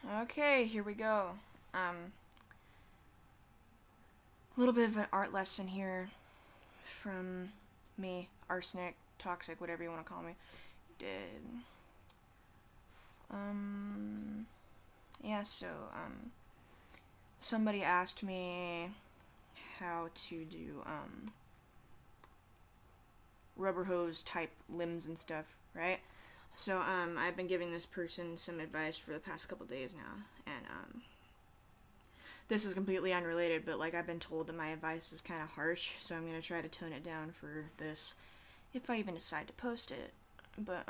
Okay, here we go. A little bit of an art lesson here from me, arsenic, toxic, whatever you want to call me. Did um yeah, so somebody asked me how to do rubber hose type limbs and stuff, right? So I've been giving this person some advice for the past couple days now, and this is completely unrelated, but like I've been told that my advice is kind of harsh, so I'm gonna try to tone it down for this, if I even decide to post it. But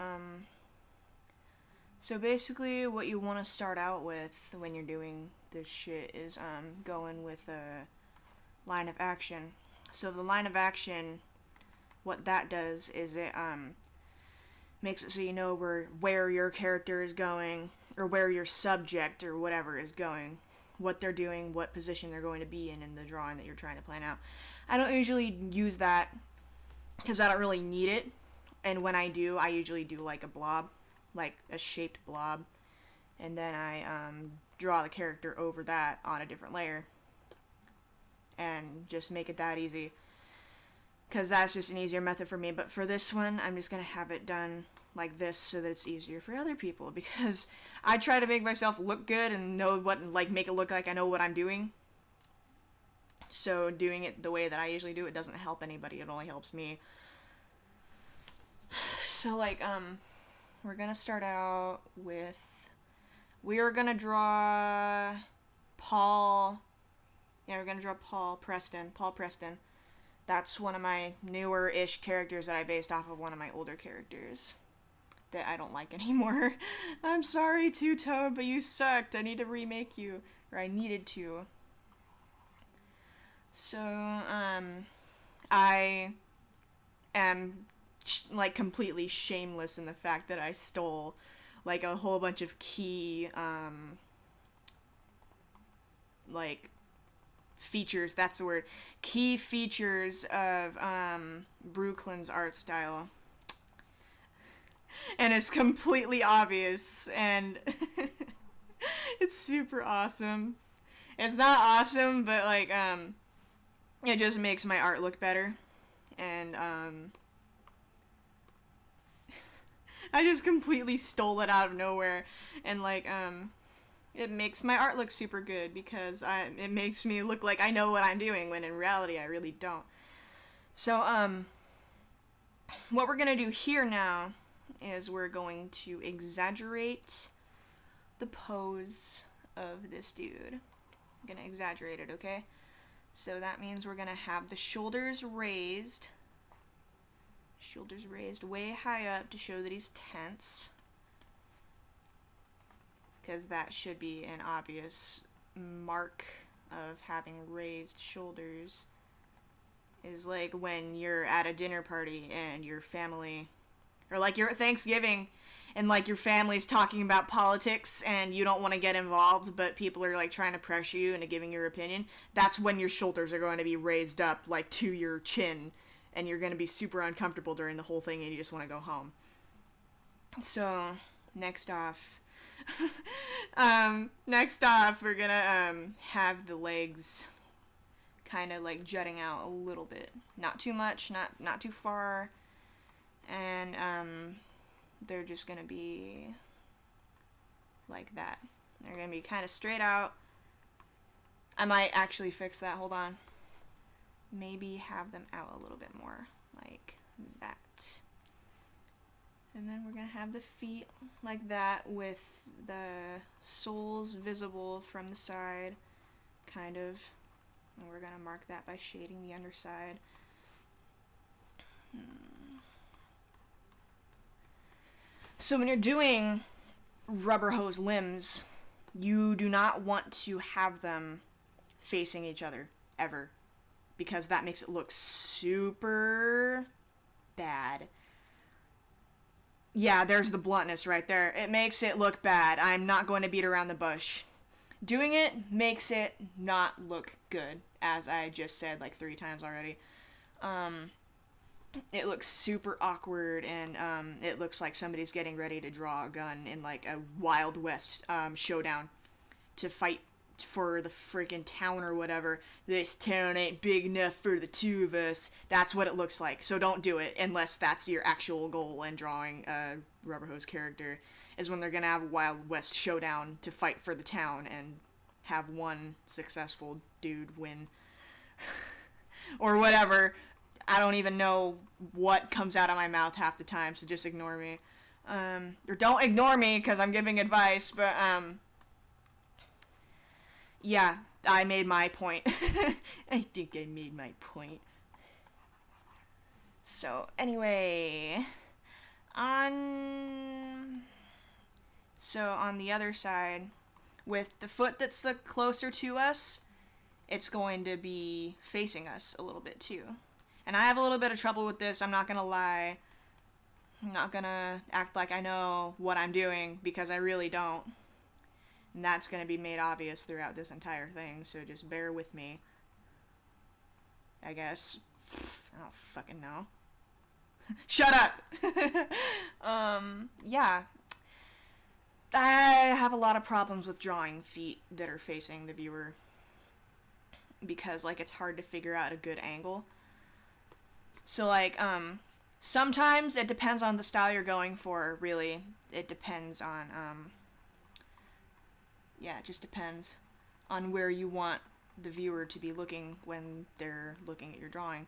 so basically, what you want to start out with when you're doing this shit is going with a line of action. So the line of action, what that does is it makes it so you know where your character is going, or where your subject or whatever is going, what they're doing, what position they're going to be in the drawing that you're trying to plan out. I don't usually use that because I don't really need it, and when I do, I usually do like a blob, like a shaped blob, and then I draw the character over that on a different layer, and just make it that easy. Because that's just an easier method for me. But for this one, I'm just going to have it done like this so that it's easier for other people. Because I try to make myself look good and know what, like, make it look like I know what I'm doing. So doing it the way that I usually do it doesn't help anybody. It only helps me. So, like, we're going to start out with, we are going to draw Paul. Yeah, we're going to draw Paul Preston. That's one of my newer-ish characters that I based off of one of my older characters that I don't like anymore. I'm sorry, Two-Tone, but you sucked. I need to remake you. Or I needed to. So, I am, like, completely shameless in the fact that I stole, like, a whole bunch of key, like, features, that's the word, key features of Brooklyn's art style, and it's completely obvious, and it's super awesome. It's not awesome, but like it just makes my art look better, and I just completely stole it out of nowhere, and like it makes my art look super good because it makes me look like I know what I'm doing when in reality I really don't. So what we're going to do here now is we're going to exaggerate the pose of this dude. I'm going to exaggerate it, okay? So that means we're going to have the shoulders raised way high up to show that he's tense, because that should be an obvious mark of having raised shoulders. Is like when you're at a dinner party and your family, or like you're at Thanksgiving and like your family's talking about politics and you don't want to get involved, but people are like trying to pressure you into giving your opinion. That's when your shoulders are going to be raised up like to your chin, and you're going to be super uncomfortable during the whole thing and you just want to go home. So next off, we're gonna have the legs kind of like jutting out a little bit, not too much, not too far, and they're just gonna be like that. They're gonna be kind of straight out. I might actually fix that. Hold on. Maybe have them out a little bit more, like that. And then we're going to have the feet like that with the soles visible from the side, kind of. And we're going to mark that by shading the underside. So when you're doing rubber hose limbs, you do not want to have them facing each other, ever. Because that makes it look super bad. Yeah, there's the bluntness right there. It makes it look bad. I'm not going to beat around the bush. Doing it makes it not look good, as I just said like 3 times already. It looks super awkward, and it looks like somebody's getting ready to draw a gun in like a Wild West showdown. to fight for the freaking town or whatever. This town ain't big enough for the two of us. That's what it looks like. So don't do it unless that's your actual goal in drawing a Rubber Hose character, is when they're gonna have a Wild West showdown to fight for the town and have one successful dude win. Or whatever. I don't even know what comes out of my mouth half the time, so just ignore me. Or don't ignore me, because I'm giving advice, but, yeah, I made my point. I think I made my point. So, anyway, on the other side, with the foot that's the closer to us, it's going to be facing us a little bit too. And I have a little bit of trouble with this, I'm not gonna lie. I'm not gonna act like I know what I'm doing, because I really don't. And that's gonna be made obvious throughout this entire thing, so just bear with me. I guess. I don't fucking know. Shut up! Yeah. I have a lot of problems with drawing feet that are facing the viewer, because, like, it's hard to figure out a good angle. So, like, sometimes it depends on the style you're going for, really. It depends on, yeah, it just depends on where you want the viewer to be looking when they're looking at your drawing.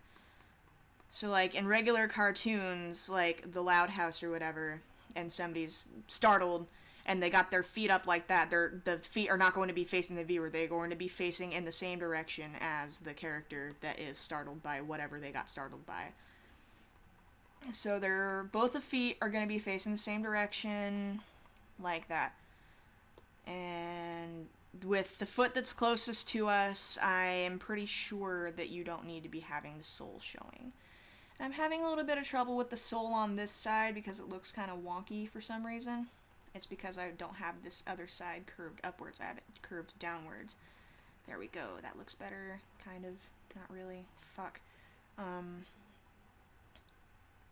So, like, in regular cartoons, like The Loud House or whatever, and somebody's startled, and they got their feet up like that, the feet are not going to be facing the viewer, they're going to be facing in the same direction as the character that is startled by whatever they got startled by. So both the feet are going to be facing the same direction, like that. And with the foot that's closest to us, I am pretty sure that you don't need to be having the sole showing. I'm having a little bit of trouble with the sole on this side because it looks kind of wonky for some reason. It's because I don't have this other side curved upwards. I have it curved downwards. There we go. That looks better. Kind of. Not really. Fuck.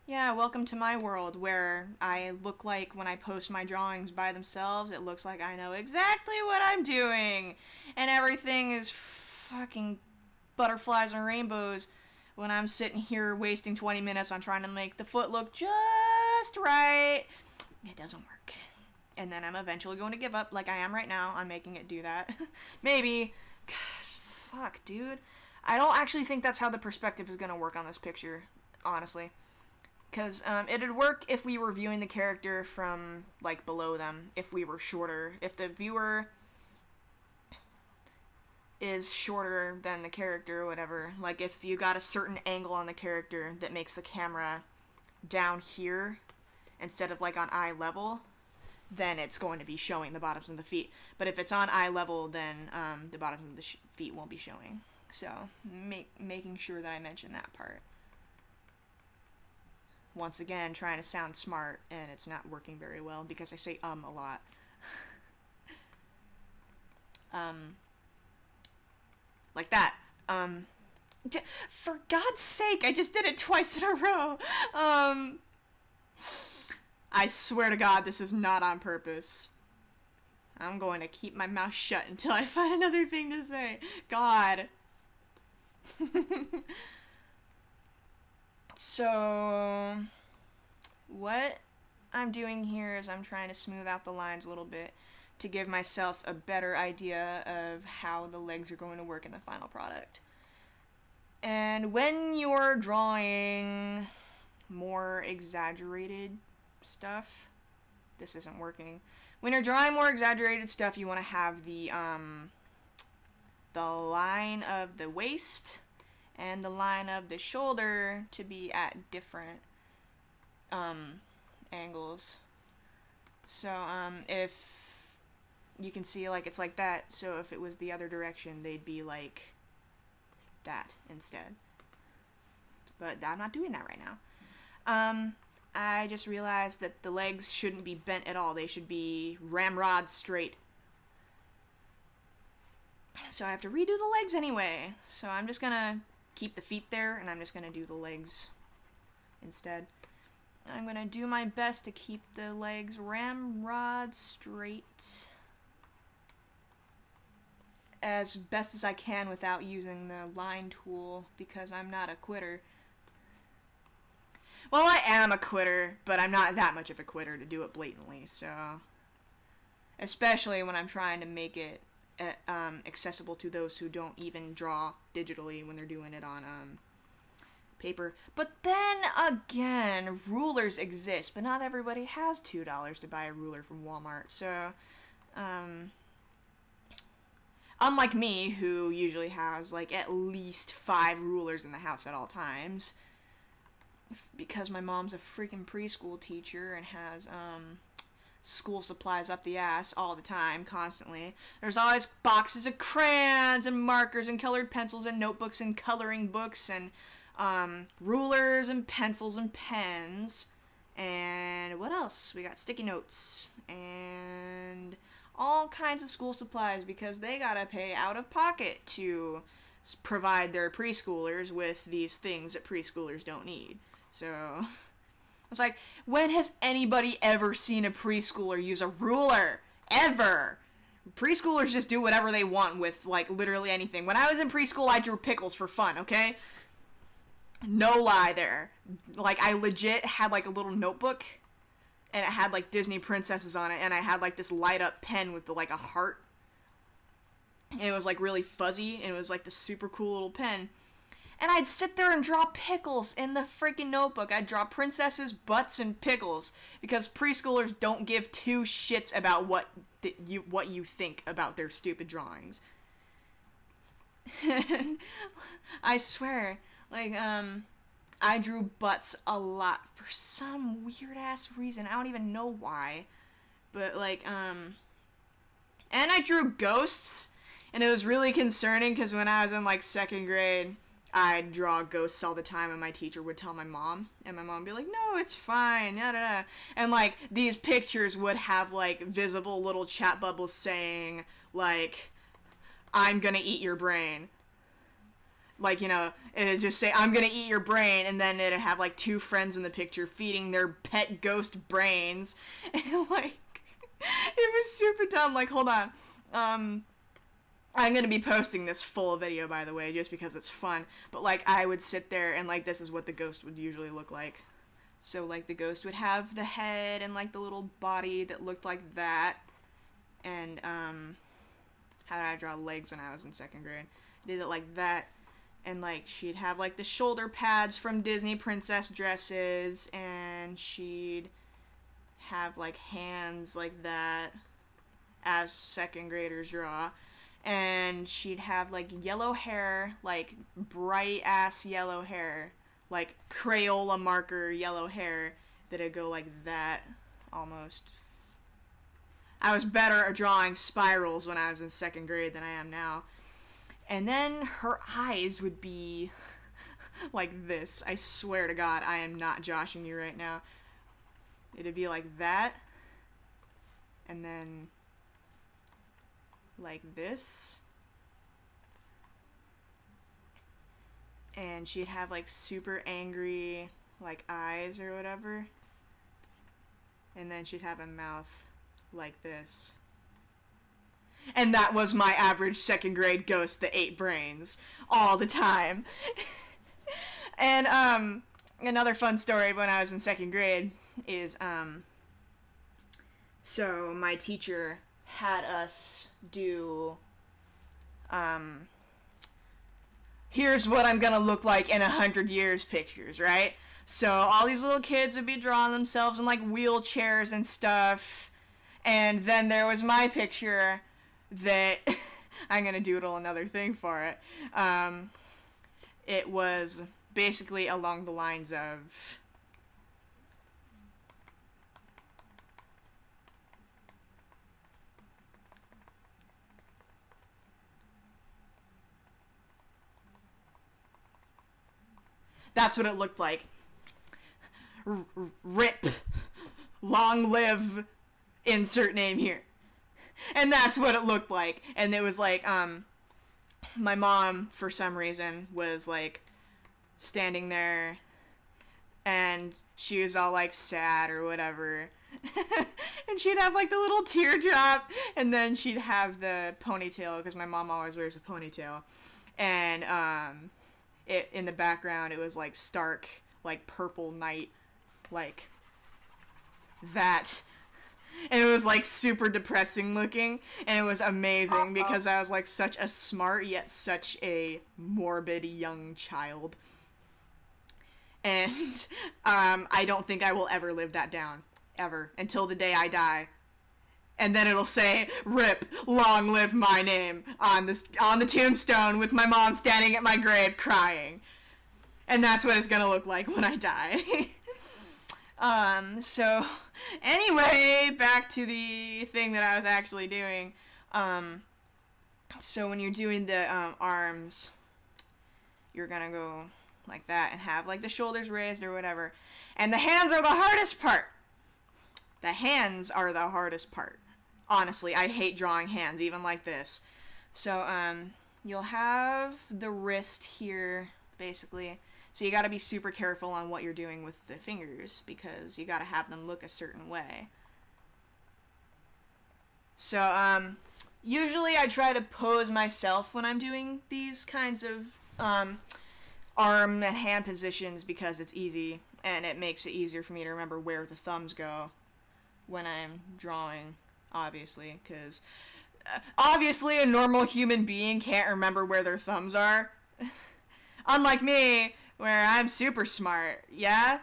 Yeah, welcome to my world where I look like when I post my drawings by themselves, it looks like I know exactly what I'm doing. And everything is fucking butterflies and rainbows when I'm sitting here wasting 20 minutes on trying to make the foot look just right. It doesn't work. And then I'm eventually going to give up, like I am right now, on making it do that. Maybe. Cause, fuck, dude. I don't actually think that's how the perspective is going to work on this picture, honestly. Because it'd work if we were viewing the character from, like, below them, if we were shorter. If the viewer is shorter than the character or whatever, like, if you got a certain angle on the character that makes the camera down here instead of, like, on eye level, then it's going to be showing the bottoms of the feet. But if it's on eye level, then the bottoms of the feet won't be showing. So, making sure that I mention that part. Once again, trying to sound smart, and it's not working very well because I say a lot. Like that. For God's sake, I just did it twice in a row. I swear to God, this is not on purpose. I'm going to keep my mouth shut until I find another thing to say. God. So, what I'm doing here is I'm trying to smooth out the lines a little bit to give myself a better idea of how the legs are going to work in the final product. And when you're drawing more exaggerated stuff, this isn't working. When you're drawing more exaggerated stuff, you want to have the line of the waist and the line of the shoulder to be at different angles. So if you can see, like, it's like that, so if it was the other direction, they'd be like that instead. But I'm not doing that right now. I just realized that the legs shouldn't be bent at all. They should be ramrod straight. So I have to redo the legs anyway. So I'm just gonna keep the feet there, and I'm just gonna do the legs instead. I'm gonna do my best to keep the legs ramrod straight. as best as I can without using the line tool because I'm not a quitter. Well, I am a quitter, but I'm not that much of a quitter to do it blatantly, so... Especially when I'm trying to make it accessible to those who don't even draw digitally when they're doing it on paper. But then again, rulers exist, but not everybody has $2 to buy a ruler from Walmart, so... Unlike me, who usually has, like, at least 5 rulers in the house at all times, because my mom's a freaking preschool teacher and has, school supplies up the ass all the time, constantly. There's always boxes of crayons and markers and colored pencils and notebooks and coloring books and, rulers and pencils and pens. And what else? We got sticky notes and all kinds of school supplies because they gotta pay out of pocket to provide their preschoolers with these things that preschoolers don't need. So, it's like, when has anybody ever seen a preschooler use a ruler? Ever! Preschoolers just do whatever they want with, like, literally anything. When I was in preschool, I drew pickles for fun, okay? No lie there. Like, I legit had, like, a little notebook, and it had, like, Disney princesses on it, and I had, like, this light-up pen with, like, a heart. And it was, like, really fuzzy, and it was, like, this super cool little pen. And I'd sit there and draw pickles in the freaking notebook. I'd draw princesses, butts, and pickles. Because preschoolers don't give two shits about what you think about their stupid drawings. I swear, like, I drew butts a lot for some weird-ass reason. I don't even know why. But, like, and I drew ghosts. And it was really concerning because when I was in, like, 2nd grade... I'd draw ghosts all the time, and my teacher would tell my mom, and my mom would be like, no, it's fine, da-da-da. And, like, these pictures would have, like, visible little chat bubbles saying, like, I'm gonna eat your brain. Like, you know, it'd just say, I'm gonna eat your brain, and then it'd have, like, 2 friends in the picture feeding their pet ghost brains. And, like, it was super dumb. Like, hold on. I'm gonna be posting this full video, by the way, just because it's fun. But, like, I would sit there and, like, this is what the ghost would usually look like. So, like, the ghost would have the head and, like, the little body that looked like that. And, how did I draw legs when I was in 2nd grade? I did it like that. And, like, she'd have, like, the shoulder pads from Disney princess dresses. And she'd have, like, hands like that, as 2nd graders draw. And she'd have, like, yellow hair, like, bright-ass yellow hair, like, Crayola marker yellow hair, that'd go like that, almost. I was better at drawing spirals when I was in 2nd grade than I am now. And then her eyes would be like this. I swear to God, I am not joshing you right now. It'd be like that, and then... like this. And she'd have, like, super angry, like, eyes or whatever. And then she'd have a mouth like this. And that was my average 2nd grade ghost that ate brains all the time. And, another fun story when I was in 2nd grade is, so my teacher had us do, here's what I'm gonna look like in 100 years pictures, right? So all these little kids would be drawing themselves in, like, wheelchairs and stuff, and then there was my picture that, I'm gonna doodle another thing for it, it was basically along the lines of, that's what it looked like. RIP. Long live insert name here. And that's what it looked like. And it was like, my mom, for some reason, was, like, standing there, and she was all, like, sad or whatever. And she'd have like the little teardrop, and then she'd have the ponytail, because my mom always wears a ponytail. And it in the background, it was like stark, like purple night, like that. And it was like super depressing looking, and it was amazing because I was like such a smart yet such a morbid young child. And I don't think I will ever live that down, ever, until the day I die. And then it'll say, "Rip, long live my name," on the tombstone, with my mom standing at my grave crying. And that's what it's gonna look like when I die. So, anyway, back to the thing that I was actually doing. So when you're doing the arms, you're gonna go like that and have like the shoulders raised or whatever. And the hands are the hardest part. The hands are the hardest part. Honestly, I hate drawing hands, even like this. So, you'll have the wrist here, basically. So you gotta be super careful on what you're doing with the fingers, because you gotta have them look a certain way. So, usually I try to pose myself when I'm doing these kinds of, arm and hand positions, because it's easy, and it makes it easier for me to remember where the thumbs go when I'm drawing, obviously, because obviously a normal human being can't remember where their thumbs are. Unlike me, where I'm super smart, yeah?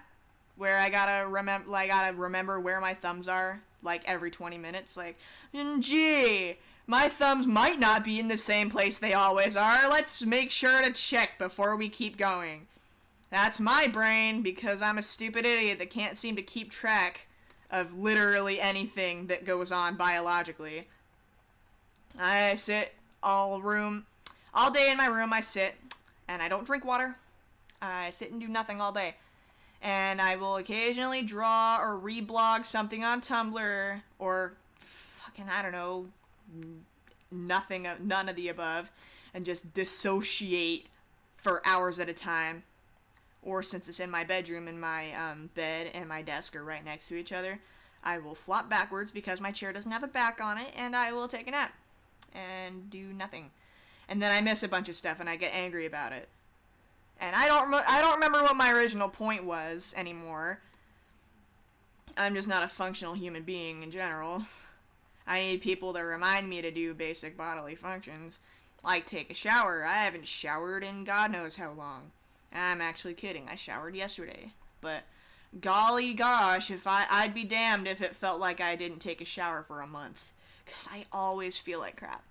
Where I gotta remember where my thumbs are, like, every 20 minutes, like, gee, my thumbs might not be in the same place they always are. Let's make sure to check before we keep going. That's my brain, because I'm a stupid idiot that can't seem to keep track of literally anything that goes on biologically. I sit all day in my room. I sit, and I don't drink water. I sit and do nothing all day. And I will occasionally draw or reblog something on Tumblr, or fucking, I don't know, none of the above, and just dissociate for hours at a time. Or since it's in my bedroom and my bed and my desk are right next to each other, I will flop backwards because my chair doesn't have a back on it, and I will take a nap and do nothing. And then I miss a bunch of stuff and I get angry about it. And I don't remember what my original point was anymore. I'm just not a functional human being in general. I need people to remind me to do basic bodily functions, like take a shower. I haven't showered in God knows how long. I'm actually kidding. I showered yesterday. But golly gosh, I'd be damned if it felt like I didn't take a shower for a month. Because I always feel like crap.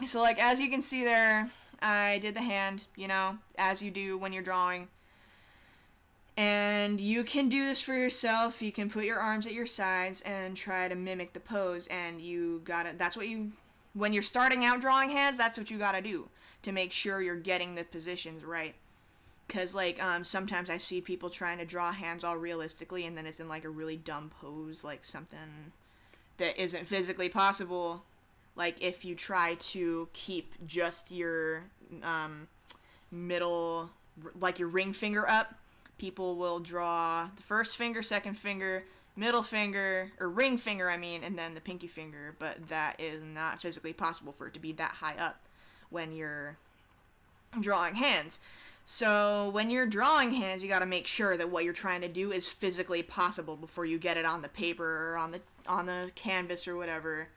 So, like, as you can see there, I did the hand, as you do when you're drawing. And you can do this for yourself. You can put your arms at your sides and try to mimic the pose. And when you're starting out drawing hands, that's what you gotta do to make sure you're getting the positions right. Because, like, sometimes I see people trying to draw hands all realistically, and then it's in, like, a really dumb pose, like something that isn't physically possible. Like, if you try to keep just your middle, like your ring finger up, people will draw the first finger, second finger, middle finger, or ring finger, and then the pinky finger, but that is not physically possible for it to be that high up when you're drawing hands. So when you're drawing hands, you gotta make sure that what you're trying to do is physically possible before you get it on the paper or on the canvas or whatever,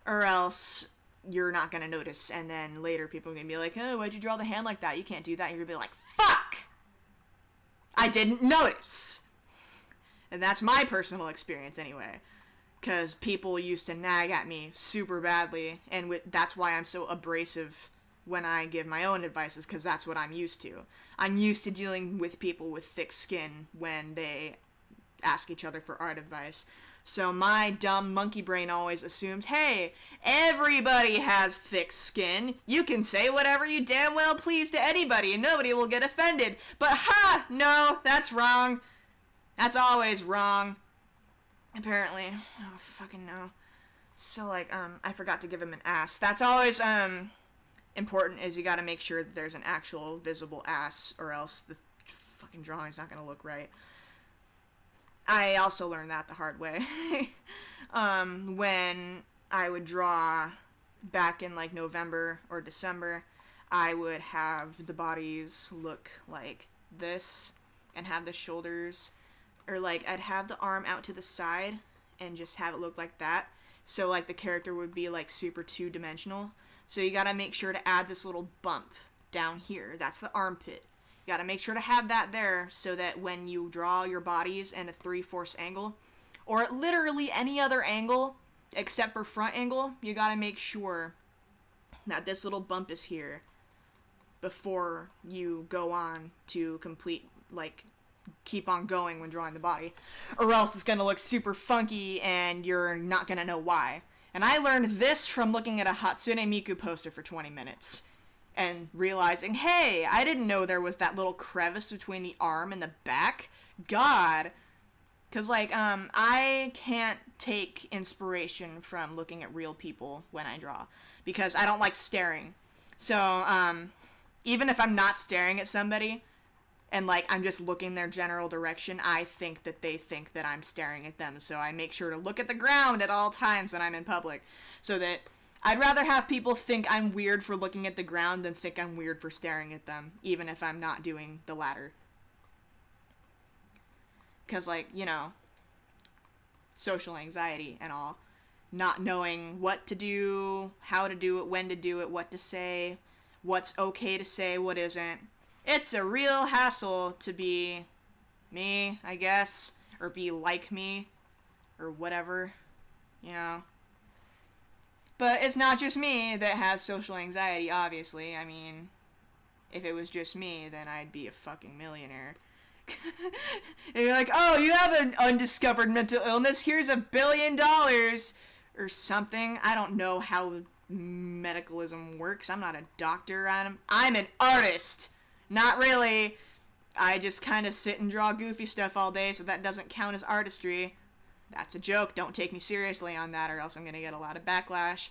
or else you're not gonna notice. And then later people are gonna be like, "Oh, why'd you draw the hand like that? You can't do that." And you're gonna be like, "Fuck! I didn't notice." And that's my personal experience anyway, because people used to nag at me super badly, and that's why I'm so abrasive when I give my own advices, because that's what I'm used to. I'm used to dealing with people with thick skin when they ask each other for art advice. So my dumb monkey brain always assumes, hey, everybody has thick skin. You can say whatever you damn well please to anybody and nobody will get offended. But ha! No, that's wrong. That's always wrong. Apparently. Oh, fucking no. So, like, I forgot to give him an ass. That's always, important, is you gotta make sure that there's an actual visible ass, or else the fucking drawing's not gonna look right. I also learned that the hard way. When I would draw back in like November or December, I would have the bodies look like this and have the shoulders, or like I'd have the arm out to the side and just have it look like that. So like the character would be like super two-dimensional. So you gotta make sure to add this little bump down here. That's the armpit. You gotta make sure to have that there so that when you draw your bodies in a 3/4 angle, or at literally any other angle except for front angle, you gotta make sure that this little bump is here before you go on to complete, like, keep on going when drawing the body, or else it's gonna look super funky and you're not gonna know why. And I learned this from looking at a Hatsune Miku poster for 20 minutes and realizing, hey, I didn't know there was that little crevice between the arm and the back. God. Because, like, I can't take inspiration from looking at real people when I draw, because I don't like staring. So, even if I'm not staring at somebody, and, like, I'm just looking their general direction, I think that they think that I'm staring at them. So I make sure to look at the ground at all times when I'm in public. So that I'd rather have people think I'm weird for looking at the ground than think I'm weird for staring at them, even if I'm not doing the latter. Because, like, you know, social anxiety and all. Not knowing what to do, how to do it, when to do it, what to say, what's okay to say, what isn't. It's a real hassle to be me, I guess, or be like me, or whatever, you know. But it's not just me that has social anxiety, obviously. I mean, if it was just me, then I'd be a fucking millionaire. And you're like, oh, you have an undiscovered mental illness, here's $1 billion, or something. I don't know how medicalism works. I'm not a doctor. I'm an artist. Not really. I just kind of sit and draw goofy stuff all day, so that doesn't count as artistry. That's a joke. Don't take me seriously on that, or else I'm going to get a lot of backlash.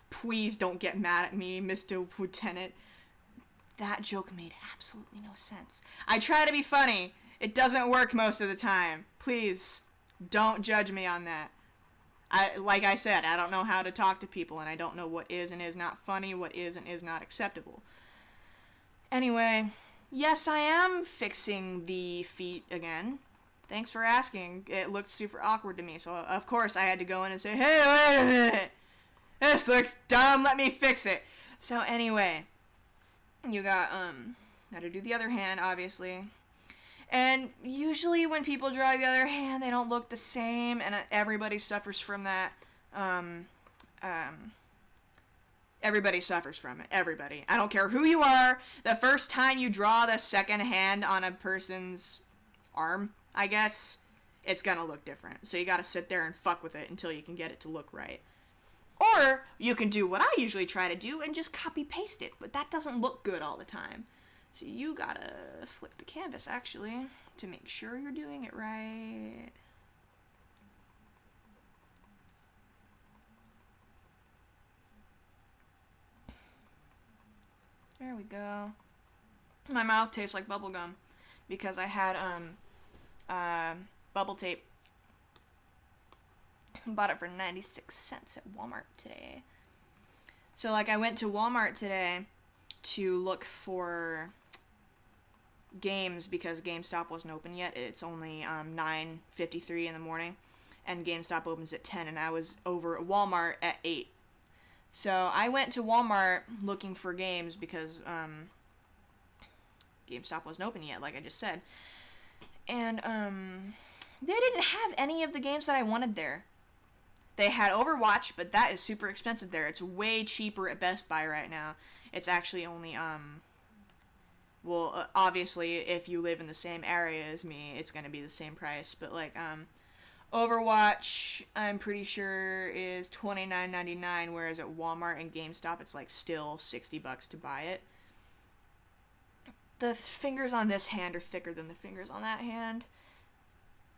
Please don't get mad at me, Mr. Lieutenant. That joke made absolutely no sense. I try to be funny. It doesn't work most of the time. Please, don't judge me on that. Like I said, I don't know how to talk to people, and I don't know what is and is not funny, what is and is not acceptable. Anyway, yes, I am fixing the feet again. Thanks for asking. It looked super awkward to me, so of course I had to go in and say, hey, wait a minute! This looks dumb, let me fix it! So anyway, you got to do the other hand, obviously. And usually when people draw the other hand, they don't look the same, and everybody suffers from that. Everybody suffers from it. Everybody. I don't care who you are. The first time you draw the second hand on a person's arm, I guess, it's gonna look different. So you gotta sit there and fuck with it until you can get it to look right. Or you can do what I usually try to do and just copy-paste it, but that doesn't look good all the time. So you gotta flip the canvas, actually, to make sure you're doing it right. There we go. My mouth tastes like bubblegum because I had bubble tape. Bought it for 96 cents at Walmart today. So, like, I went to Walmart today to look for games because GameStop wasn't open yet. It's only 9:53 in the morning, and GameStop opens at 10, and I was over at Walmart at 8. So I went to Walmart looking for games because GameStop wasn't open yet, like I just said. And they didn't have any of the games that I wanted there. They had Overwatch, but that is super expensive there. It's way cheaper at Best Buy right now. It's actually only, obviously, if you live in the same area as me, it's going to be the same price. But, like, Overwatch, I'm pretty sure, is $29.99, whereas at Walmart and GameStop, it's, like, still $60 to buy it. The fingers on this hand are thicker than the fingers on that hand.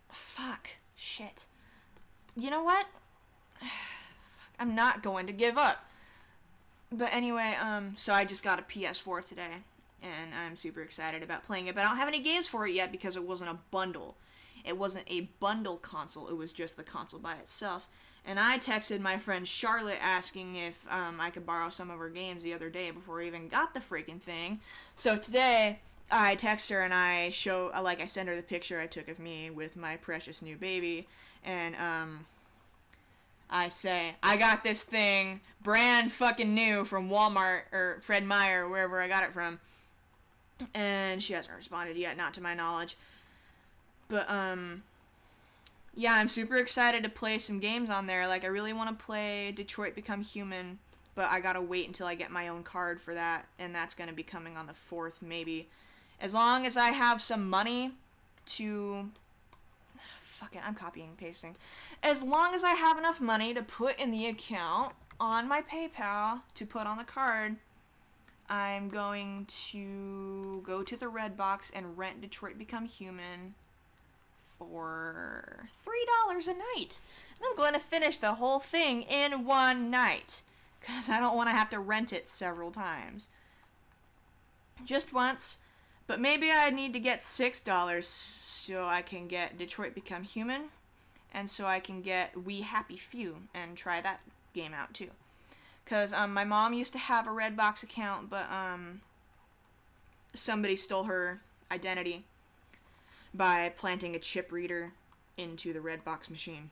Fuck. Shit. You know what? I'm not going to give up. But anyway, so I just got a PS4 today. and I'm super excited about playing it, but I don't have any games for it yet because it wasn't a bundle. It wasn't a bundle console, it was just the console by itself. And I texted my friend Charlotte asking if I could borrow some of her games the other day before I even got the freaking thing. So today, I text her and I send her the picture I took of me with my precious new baby, and I say, I got this thing brand fucking new from Walmart or Fred Meyer, wherever I got it from. And she hasn't responded yet, not to my knowledge. But, yeah, I'm super excited to play some games on there. Like, I really want to play Detroit Become Human, but I gotta wait until I get my own card for that, and that's gonna be coming on the 4th, maybe. As long as I have some money to... Fuck it, I'm copying and pasting. As long as I have enough money to put in the account on my PayPal to put on the card, I'm going to go to the Redbox and rent Detroit Become Human for $3 a night. And I'm going to finish the whole thing in one night, because I don't want to have to rent it several times. Just once. But maybe I need to get $6 so I can get Detroit Become Human, and so I can get We Happy Few and try that game out too. Because my mom used to have a Redbox account, but somebody stole her identity by planting a chip reader into the Redbox machine.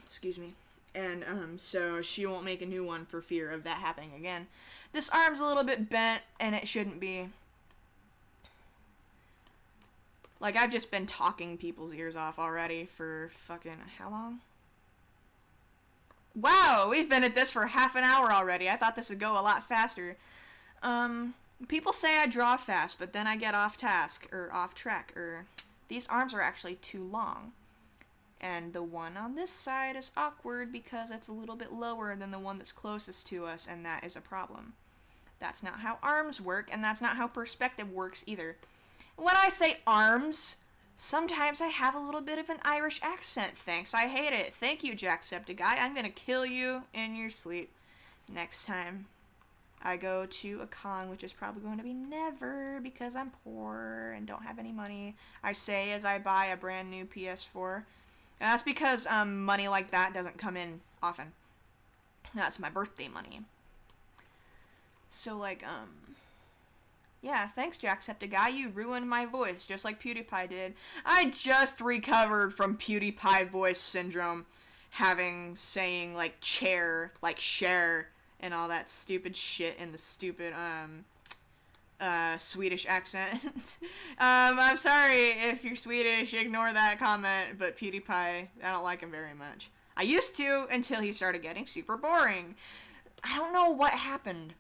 Excuse me. And so she won't make a new one for fear of that happening again. This arm's a little bit bent, and it shouldn't be. Like, I've just been talking people's ears off already for fucking... how long? Wow, we've been at this for half an hour already. I thought this would go a lot faster. People say I draw fast, but then I get off task, or off track, or... These arms are actually too long. And the one on this side is awkward because it's a little bit lower than the one that's closest to us, and that is a problem. That's not how arms work, and that's not how perspective works either. When I say arms, sometimes I have a little bit of an Irish accent. Thanks, I hate it. Thank you, Jacksepticeye. I'm gonna kill you in your sleep next time I go to a con, which is probably going to be never because I'm poor and don't have any money. I say as I buy a brand new PS4. And that's because money like that doesn't come in often. That's my birthday money. So, like, yeah, thanks, Jacksepticeye. You ruined my voice, just like PewDiePie did. I just recovered from PewDiePie voice syndrome, saying, like, chair, like, share, and all that stupid shit in the stupid, Swedish accent. I'm sorry if you're Swedish, ignore that comment, but PewDiePie, I don't like him very much. I used to, until he started getting super boring. I don't know what happened.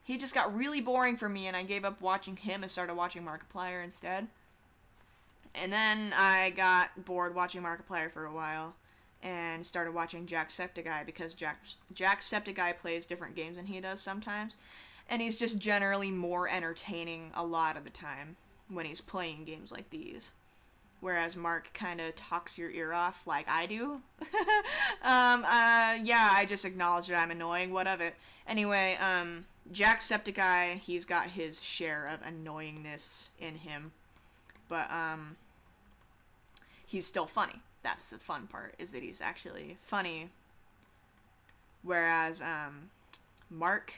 He just got really boring for me, and I gave up watching him and started watching Markiplier instead. And then I got bored watching Markiplier for a while, and started watching Jacksepticeye, because Jacksepticeye plays different games than he does sometimes, and he's just generally more entertaining a lot of the time when he's playing games like these. Whereas Mark kind of talks your ear off like I do. Yeah, I just acknowledge that I'm annoying, what of it. Anyway, Jacksepticeye, he's got his share of annoyingness in him, but he's still funny. That's the fun part, is that he's actually funny. Whereas Mark,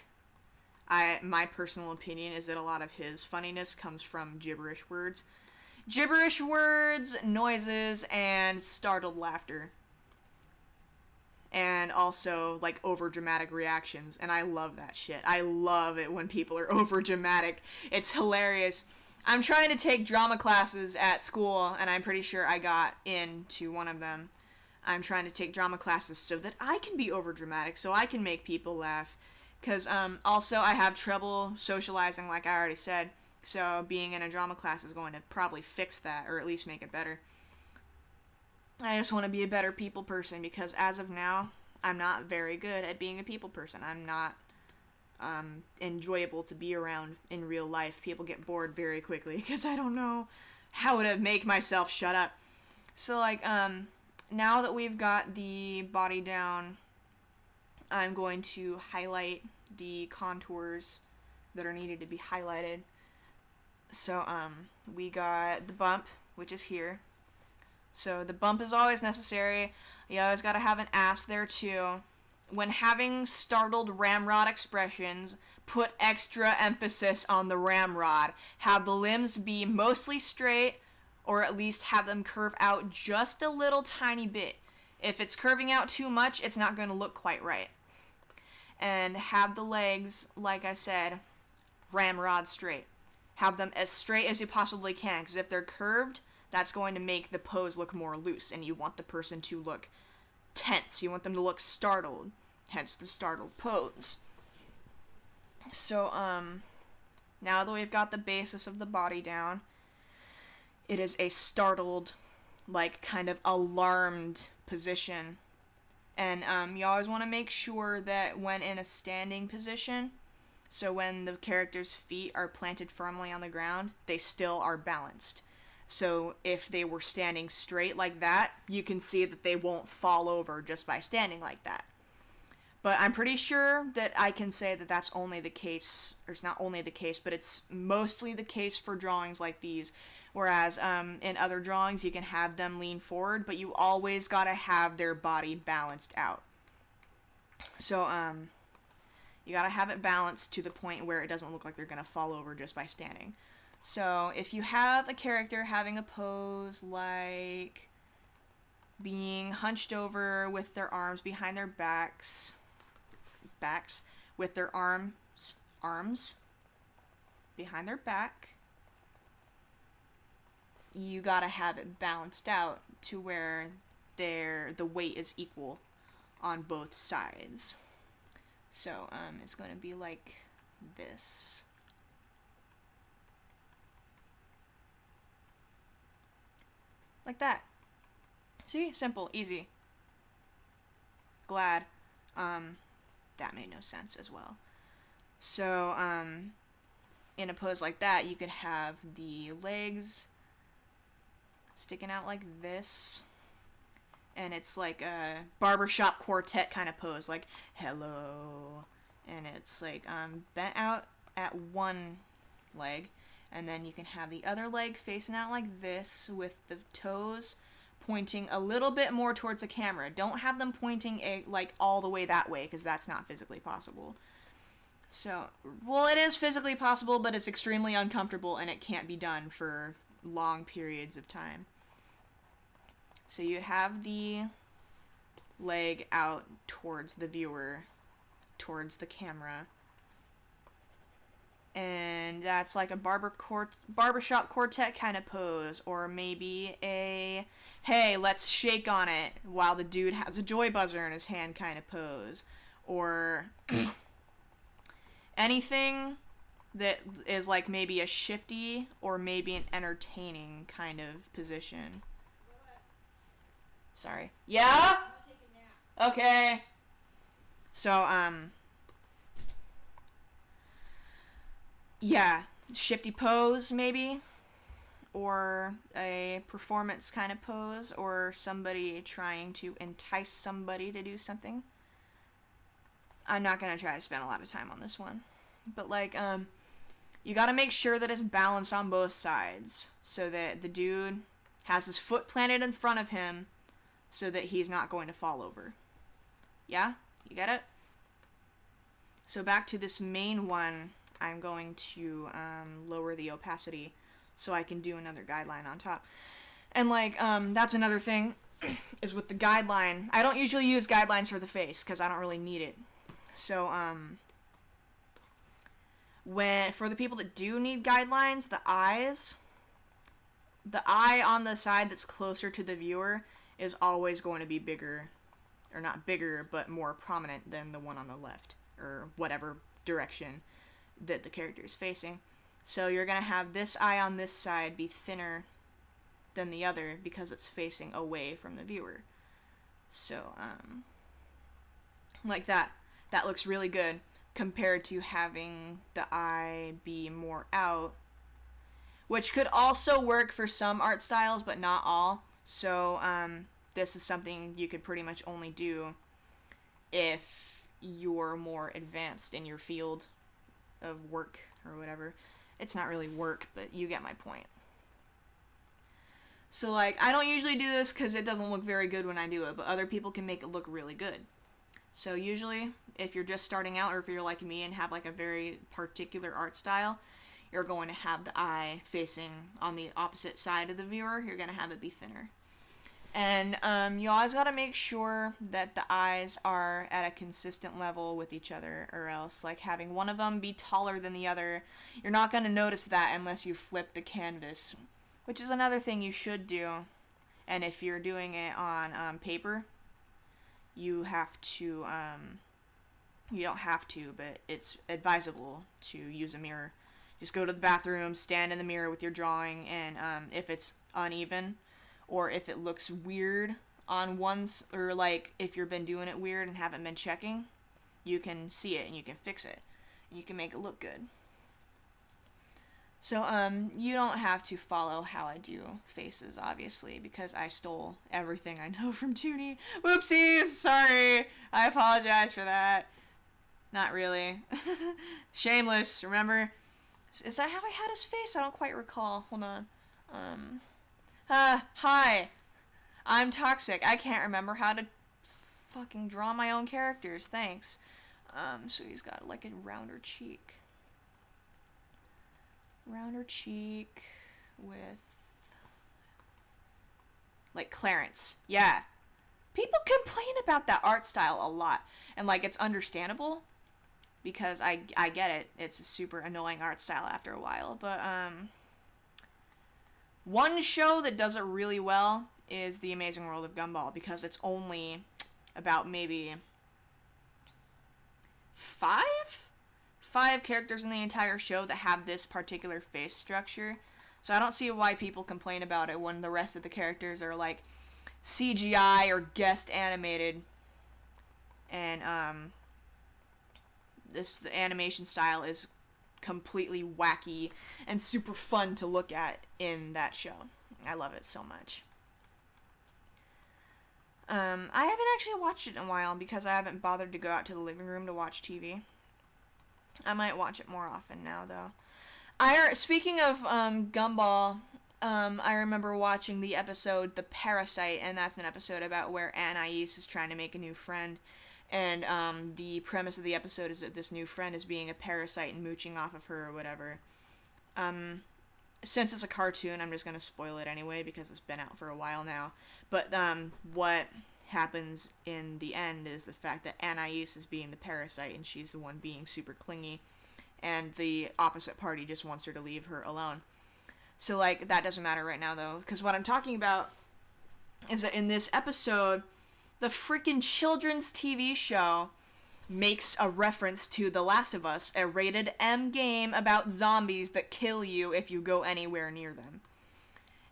my personal opinion is that a lot of his funniness comes from gibberish words. Gibberish words, noises, and startled laughter. And also, like, over-dramatic reactions. And I love that shit. I love it when people are over-dramatic. It's hilarious. I'm trying to take drama classes at school, and I'm pretty sure I got into one of them. I'm trying to take drama classes so that I can be over-dramatic, so I can make people laugh. Because, also, I have trouble socializing, like I already said. So, being in a drama class is going to probably fix that, or at least make it better. I just want to be a better people person, because as of now, I'm not very good at being a people person. I'm not enjoyable to be around in real life. People get bored very quickly, because I don't know how to make myself shut up. So, like, now that we've got the body down, I'm going to highlight the contours that are needed to be highlighted. So, we got the bump, which is here. So the bump is always necessary. You always gotta have an ass there too. When having startled ramrod expressions, put extra emphasis on the ramrod. Have the limbs be mostly straight, or at least have them curve out just a little tiny bit. If it's curving out too much, it's not going to look quite right. And have the legs, like I said, ramrod straight. Have them as straight as you possibly can, because if they're curved, that's going to make the pose look more loose, and you want the person to look tense. You want them to look startled, hence the startled pose. So, now that we've got the basis of the body down, it is a startled, like, kind of alarmed position. And, you always want to make sure that when in a standing position, so when the character's feet are planted firmly on the ground, they still are balanced. So if they were standing straight like that, you can see that they won't fall over just by standing like that. But I'm pretty sure that I can say that that's only the case, or it's not only the case, but it's mostly the case for drawings like these. Whereas in other drawings, you can have them lean forward, but you always gotta have their body balanced out. So you gotta have it balanced to the point where it doesn't look like they're gonna fall over just by standing. So, if you have a character having a pose like being hunched over with their arms behind their backs, with their arms behind their back, you gotta have it balanced out to where the weight is equal on both sides. So, it's going to be like this. Like that. See? Simple. Easy. Glad. That made no sense as well. So, in a pose like that, you could have the legs sticking out like this. And it's like a barbershop quartet kind of pose. Like, hello. And it's like, bent out at one leg. And then you can have the other leg facing out like this with the toes pointing a little bit more towards the camera. Don't have them pointing like all the way that way, because that's not physically possible. So, well, it is physically possible, but it's extremely uncomfortable and it can't be done for long periods of time. So you have the leg out towards the viewer, towards the camera. And that's like a barbershop quartet kind of pose, or maybe a, hey, let's shake on it while the dude has a joy buzzer in his hand kind of pose, or anything that is like maybe a shifty or maybe an entertaining kind of position. Sorry. Yeah? Okay. So, yeah, shifty pose maybe, or a performance kind of pose, or somebody trying to entice somebody to do something. I'm not gonna try to spend a lot of time on this one, but like, you gotta make sure that it's balanced on both sides, so that the dude has his foot planted in front of him, so that he's not going to fall over. Yeah? You get it? So back to this main one, I'm going to lower the opacity so I can do another guideline on top. And like, that's another thing, is with the guideline, I don't usually use guidelines for the face, because I don't really need it. So, for the people that do need guidelines, the eye on the side that's closer to the viewer is always going to be bigger, or not bigger, but more prominent than the one on the left, or whatever direction that the character is facing. So you're going to have this eye on this side be thinner than the other because it's facing away from the viewer. So, like that. That looks really good compared to having the eye be more out, which could also work for some art styles, but not all. So, this is something you could pretty much only do if you're more advanced in your field of work or whatever. It's not really work, but you get my point. So, like, I don't usually do this because it doesn't look very good when I do it, but other people can make it look really good. So usually, if you're just starting out, or if you're like me and have like a very particular art style, you're going to have the eye facing on the opposite side of the viewer. You're going to have it be thinner. And you always got to make sure that the eyes are at a consistent level with each other, or else like having one of them be taller than the other, you're not going to notice that unless you flip the canvas, which is another thing you should do. And if you're doing it on paper, you have to, you don't have to, but it's advisable to use a mirror. Just go to the bathroom, stand in the mirror with your drawing, and if it's uneven, or if it looks weird on ones, or like if you've been doing it weird and haven't been checking, you can see it and you can fix it. And you can make it look good. So, you don't have to follow how I do faces, obviously, because I stole everything I know from Toonie. Whoopsies! Sorry! I apologize for that. Not really. Shameless, remember? Is that how I had his face? I don't quite recall. Hold on. Hi! I'm toxic. I can't remember how to fucking draw my own characters. Thanks. So he's got, like, a rounder cheek. Rounder cheek with, like, Clarence. Yeah. People complain about that art style a lot. And, like, it's understandable because I get it. It's a super annoying art style after a while. But, one show that does it really well is The Amazing World of Gumball, because it's only about maybe five characters in the entire show that have this particular face structure. So I don't see why people complain about it when the rest of the characters are like CGI or guest animated. And the animation style is completely wacky and super fun to look at in that show. I love it so much. I haven't actually watched it in a while because I haven't bothered to go out to the living room to watch TV. I might watch it more often now, though. Speaking of Gumball, I remember watching the episode The Parasite, and that's an episode about where Anais is trying to make a new friend, and the premise of the episode is that this new friend is being a parasite and mooching off of her or whatever. Since it's a cartoon, I'm just going to spoil it anyway because it's been out for a while now. But what happens in the end is the fact that Anais is being the parasite and she's the one being super clingy, and the opposite party just wants her to leave her alone. So, like, that doesn't matter right now, though, because what I'm talking about is that in this episode, the freaking children's TV show makes a reference to The Last of Us, a rated M game about zombies that kill you if you go anywhere near them.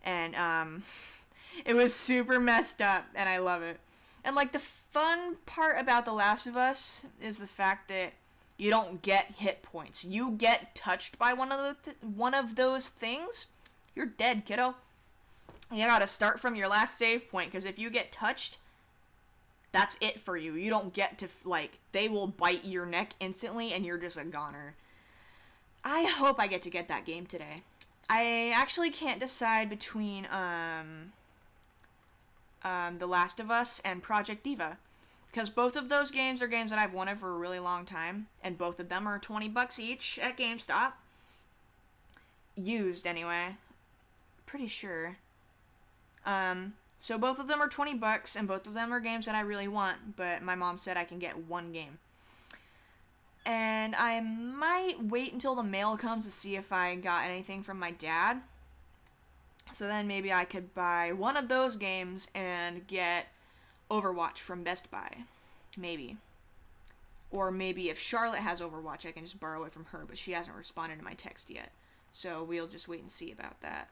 And, it was super messed up, and I love it. And, like, the fun part about The Last of Us is the fact that you don't get hit points. You get touched by one of those things, you're dead, kiddo. You gotta start from your last save point, because if you get touched, that's it for you. You don't get to, like, they will bite your neck instantly, and you're just a goner. I hope I get to get that game today. I actually can't decide between, The Last of Us and Project Diva, because both of those games are games that I've wanted for a really long time, and both of them are $20 each at GameStop. Used, anyway. Pretty sure. So both of them are $20, and both of them are games that I really want, but my mom said I can get one game. And I might wait until the mail comes to see if I got anything from my dad. So then maybe I could buy one of those games and get Overwatch from Best Buy. Maybe. Or maybe if Charlotte has Overwatch, I can just borrow it from her, but she hasn't responded to my text yet. So we'll just wait and see about that.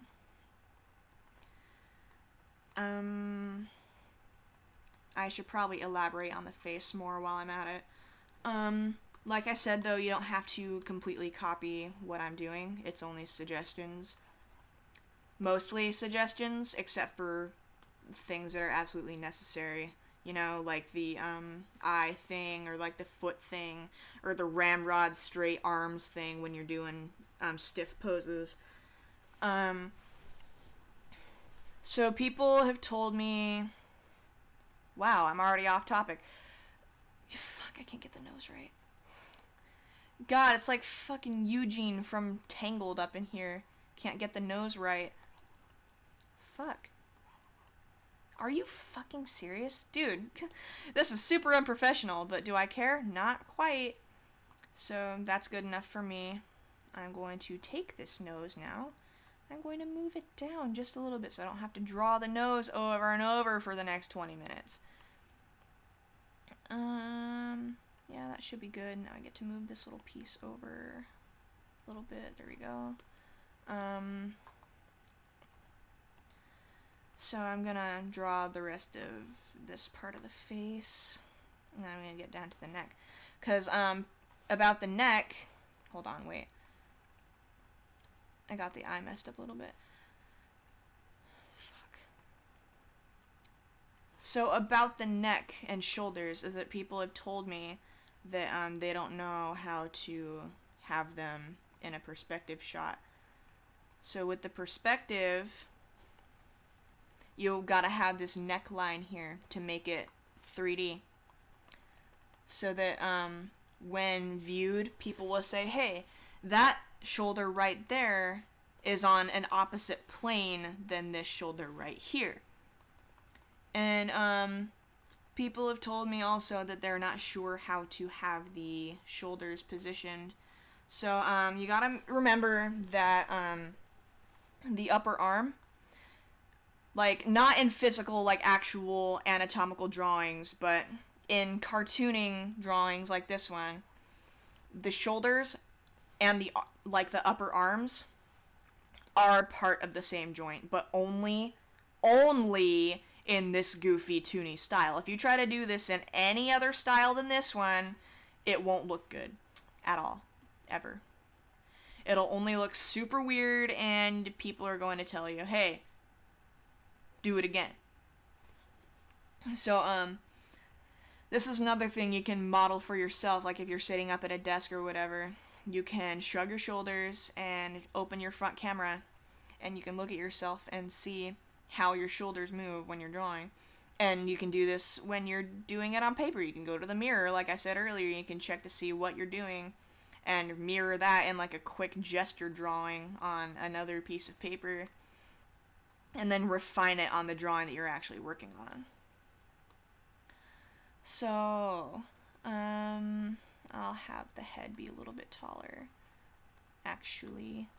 I should probably elaborate on the face more while I'm at it. Like I said, though, you don't have to completely copy what I'm doing. It's only suggestions. Mostly suggestions, except for things that are absolutely necessary. You know, like the eye thing, or like the foot thing, or the ramrod straight arms thing when you're doing stiff poses. So people have told me, wow, I'm already off topic. Fuck, I can't get the nose right. God, it's like fucking Eugene from Tangled up in here. Can't get the nose right. Fuck. Are you fucking serious? Dude, this is super unprofessional, but do I care? Not quite. So that's good enough for me. I'm going to take this nose now. I'm going to move it down just a little bit so I don't have to draw the nose over and over for the next 20 minutes. Yeah, that should be good. Now I get to move this little piece over a little bit. There we go. So I'm gonna draw the rest of this part of the face. And then I'm gonna get down to the neck. Because, about the neck, hold on, wait. I got the eye messed up a little bit. Fuck. So about the neck and shoulders is that people have told me that they don't know how to have them in a perspective shot. So with the perspective, you gotta have this neckline here to make it 3D. So that when viewed, people will say, hey, that shoulder right there is on an opposite plane than this shoulder right here. And people have told me also that they're not sure how to have the shoulders positioned. So you gotta remember that the upper arm, like not in physical, like actual anatomical drawings, but in cartooning drawings like this one, the shoulders and the upper arms are part of the same joint, but only in this goofy, toony style. If you try to do this in any other style than this one, it won't look good at all, ever. It'll only look super weird, and people are going to tell you, hey, do it again. So, this is another thing you can model for yourself, like if you're sitting up at a desk or whatever. You can shrug your shoulders and open your front camera, and you can look at yourself and see how your shoulders move when you're drawing. And you can do this when you're doing it on paper. You can go to the mirror, like I said earlier, you can check to see what you're doing and mirror that in like a quick gesture drawing on another piece of paper, and then refine it on the drawing that you're actually working on. So, I'll have the head be a little bit taller. Actually,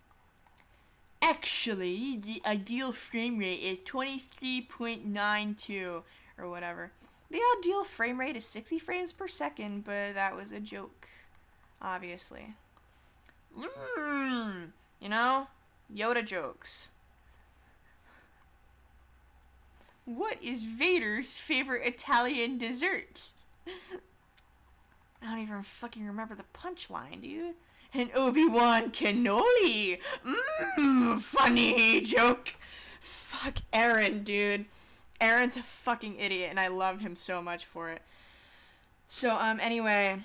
the ideal frame rate is 23.92 or whatever. The ideal frame rate is 60 frames per second, but that was a joke, obviously. You know? Yoda jokes. What is Vader's favorite Italian dessert? I don't even fucking remember the punchline, dude. And Obi-Wan cannoli. Funny joke. Fuck Aaron, dude. Aaron's a fucking idiot, and I love him so much for it. So, anyway,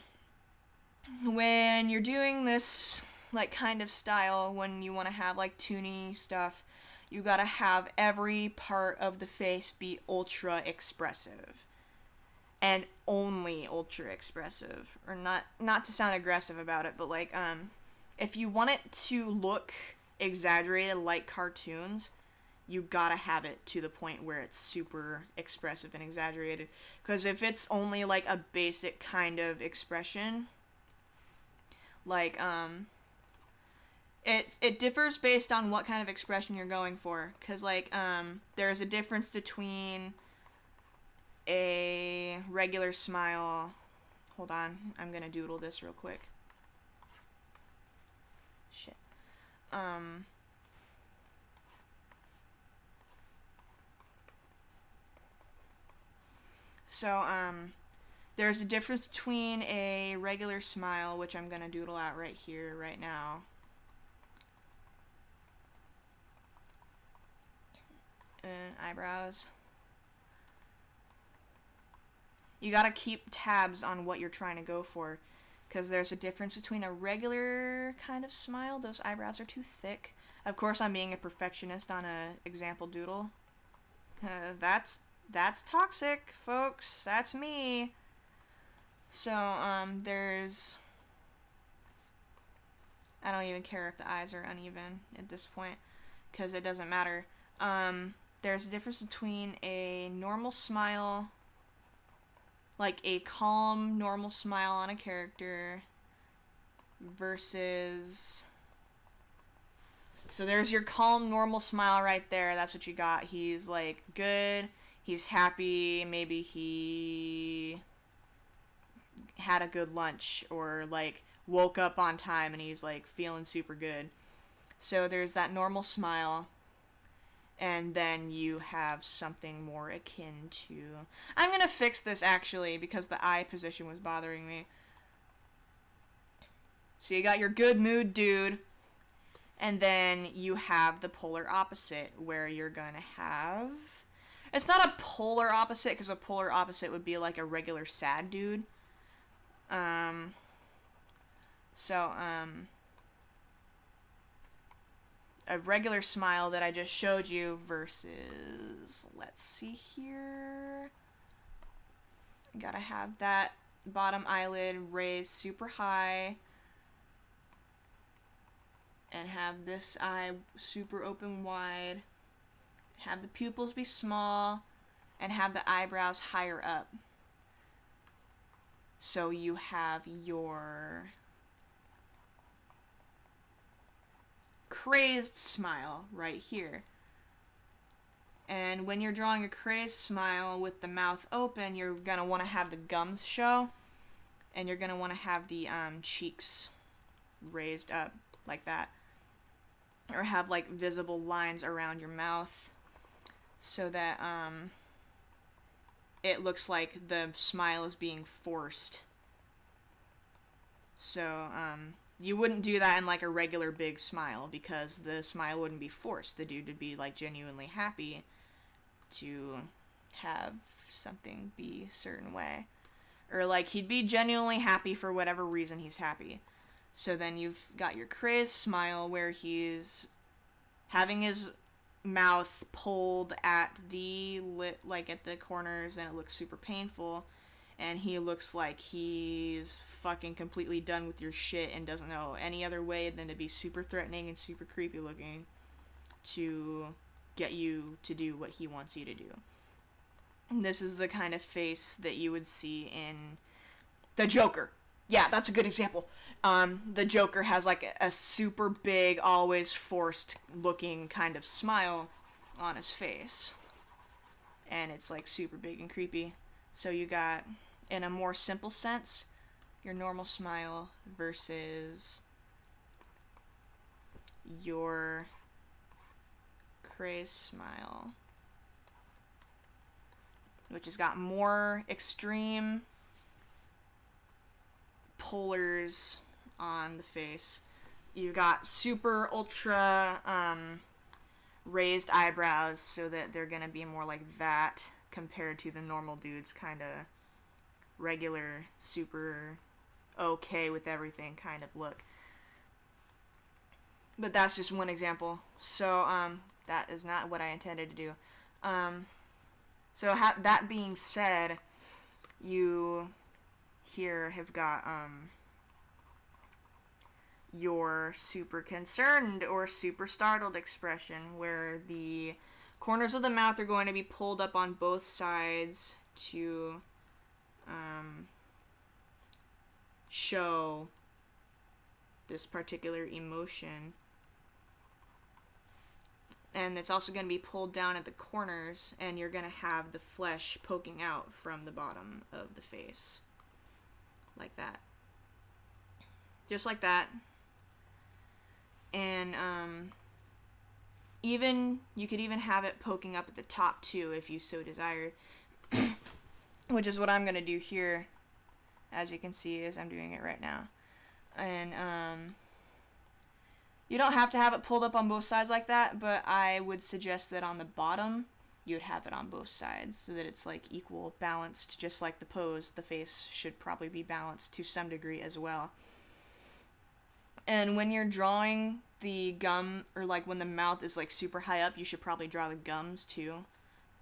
when you're doing this, like, kind of style, when you want to have, like, toony stuff, you gotta have every part of the face be ultra expressive. And only ultra expressive. Or not to sound aggressive about it, but like, if you want it to look exaggerated like cartoons, you gotta have it to the point where it's super expressive and exaggerated. Because if it's only like a basic kind of expression, like, it differs based on what kind of expression you're going for. Because, like, there's a difference between a regular smile. Hold on, I'm gonna doodle this real quick. Shit. So, there's a difference between a regular smile, which I'm gonna doodle out right here, right now. And eyebrows. You gotta keep tabs on what you're trying to go for, because there's a difference between a regular kind of smile. Those eyebrows are too thick. Of course, I'm being a perfectionist on a example doodle. That's toxic, folks. That's me. So, there's... I don't even care if the eyes are uneven at this point, because it doesn't matter. There's a difference between a normal smile, like a calm, normal smile on a character, versus... So there's your calm, normal smile right there. That's what you got. He's, like, good. He's happy. Maybe he had a good lunch, or, like, woke up on time and he's, like, feeling super good. So there's that normal smile. And then you have something more akin to... I'm gonna fix this, actually, because the eye position was bothering me. So you got your good mood dude. And then you have the polar opposite, where you're gonna have... It's not a polar opposite, because a polar opposite would be like a regular sad dude. A regular smile that I just showed you versus... Let's see here... I gotta have that bottom eyelid raised super high. And have this eye super open wide. Have the pupils be small. And have the eyebrows higher up. So you have your crazed smile right here. And when you're drawing a crazed smile with the mouth open, you're going to want to have the gums show. And you're going to want to have the cheeks raised up like that. Or have, like, visible lines around your mouth, so that it looks like the smile is being forced. So you wouldn't do that in, like, a regular big smile, because the smile wouldn't be forced. The dude would be, like, genuinely happy to have something be a certain way. Or, like, he'd be genuinely happy for whatever reason he's happy. So then you've got your crazed smile, where he's having his mouth pulled at the lip, like at the corners, and it looks super painful. And he looks like he's fucking completely done with your shit and doesn't know any other way than to be super threatening and super creepy looking to get you to do what he wants you to do. And this is the kind of face that you would see in the Joker. Yeah, that's a good example. The Joker has, like, a super big, always forced looking kind of smile on his face. And it's, like, super big and creepy. So you got, in a more simple sense, your normal smile versus your crazed smile, which has got more extreme polars on the face. You got super ultra raised eyebrows, so that they're gonna be more like that compared to the normal dude's kind of regular, super okay with everything kind of look. But that's just one example. So that is not what I intended to do. So that being said, you here have got your super concerned or super startled expression, where the corners of the mouth are going to be pulled up on both sides to show this particular emotion. And it's also going to be pulled down at the corners, and you're going to have the flesh poking out from the bottom of the face. Like that. Just like that. And you could even have it poking up at the top too, if you so desired. Which is what I'm going to do here, as you can see, as I'm doing it right now. And you don't have to have it pulled up on both sides like that, but I would suggest that on the bottom you'd have it on both sides so that it's like equal, balanced, just like the pose. The face should probably be balanced to some degree as well. And when you're drawing the gum, or like when the mouth is like super high up, you should probably draw the gums too,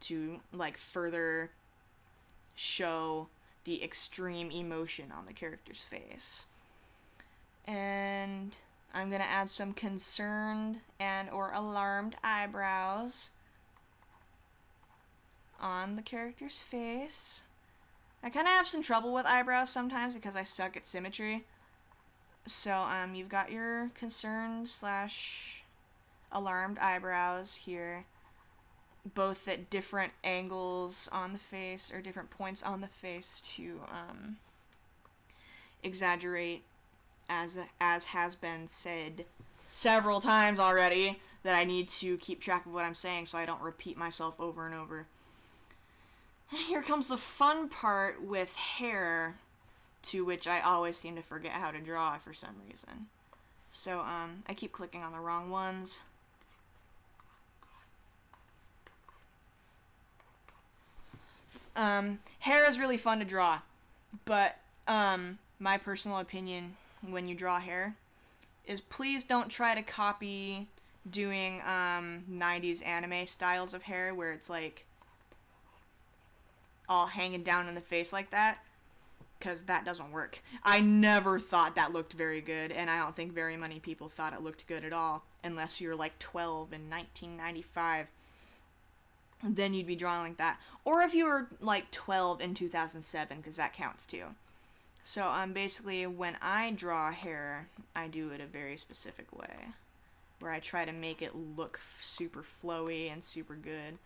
to like further show the extreme emotion on the character's face. And I'm gonna add some concerned and or alarmed eyebrows on the character's face. I kind of have some trouble with eyebrows sometimes because I suck at symmetry. So you've got your concerned / alarmed eyebrows here, both at different angles on the face or different points on the face to exaggerate, as has been said several times already, that I need to keep track of what I'm saying so I don't repeat myself over and over. And here comes the fun part with hair, to which I always seem to forget how to draw for some reason. So I keep clicking on the wrong ones. Hair is really fun to draw, but my personal opinion when you draw hair is please don't try to copy doing 90s anime styles of hair where it's like all hanging down in the face like that, because that doesn't work. I never thought that looked very good, and I don't think very many people thought it looked good at all, unless you're like 12 in 1995. Then you'd be drawing like that. Or if you were like 12 in 2007, because that counts too. So basically when I draw hair, I do it a very specific way, where I try to make it look super flowy and super good.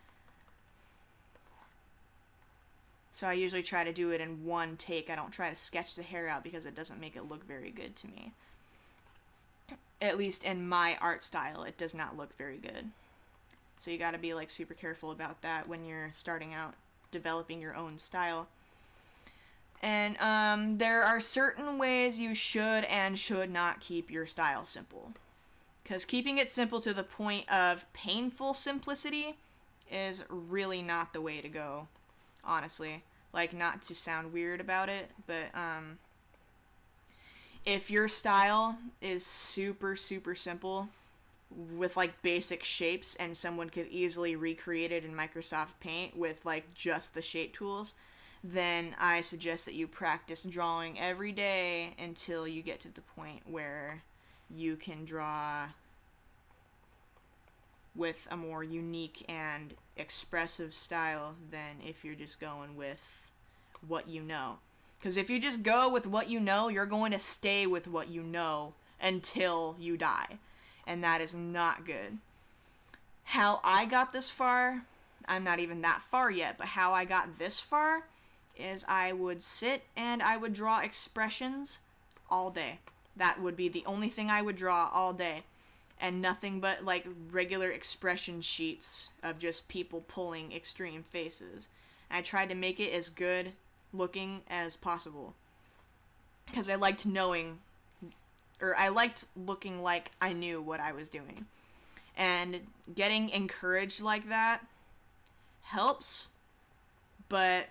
So I usually try to do it in one take. I don't try to sketch the hair out because it doesn't make it look very good to me. At least in my art style, it does not look very good. So you gotta be like super careful about that when you're starting out developing your own style. And there are certain ways you should and should not keep your style simple. Because keeping it simple to the point of painful simplicity is really not the way to go, honestly. Like, not to sound weird about it, but if your style is super, super simple with like basic shapes and someone could easily recreate it in Microsoft Paint with like just the shape tools, then I suggest that you practice drawing every day until you get to the point where you can draw with a more unique and expressive style than if you're just going with what you know. Because if you just go with what you know, you're going to stay with what you know until you die. And that is not good. How I got this far, I'm not even that far yet, but how I got this far is I would sit and I would draw expressions all day. That would be the only thing I would draw all day. And nothing but like regular expression sheets of just people pulling extreme faces. I tried to make it as good looking as possible. Because I liked looking like I knew what I was doing. And getting encouraged like that helps, but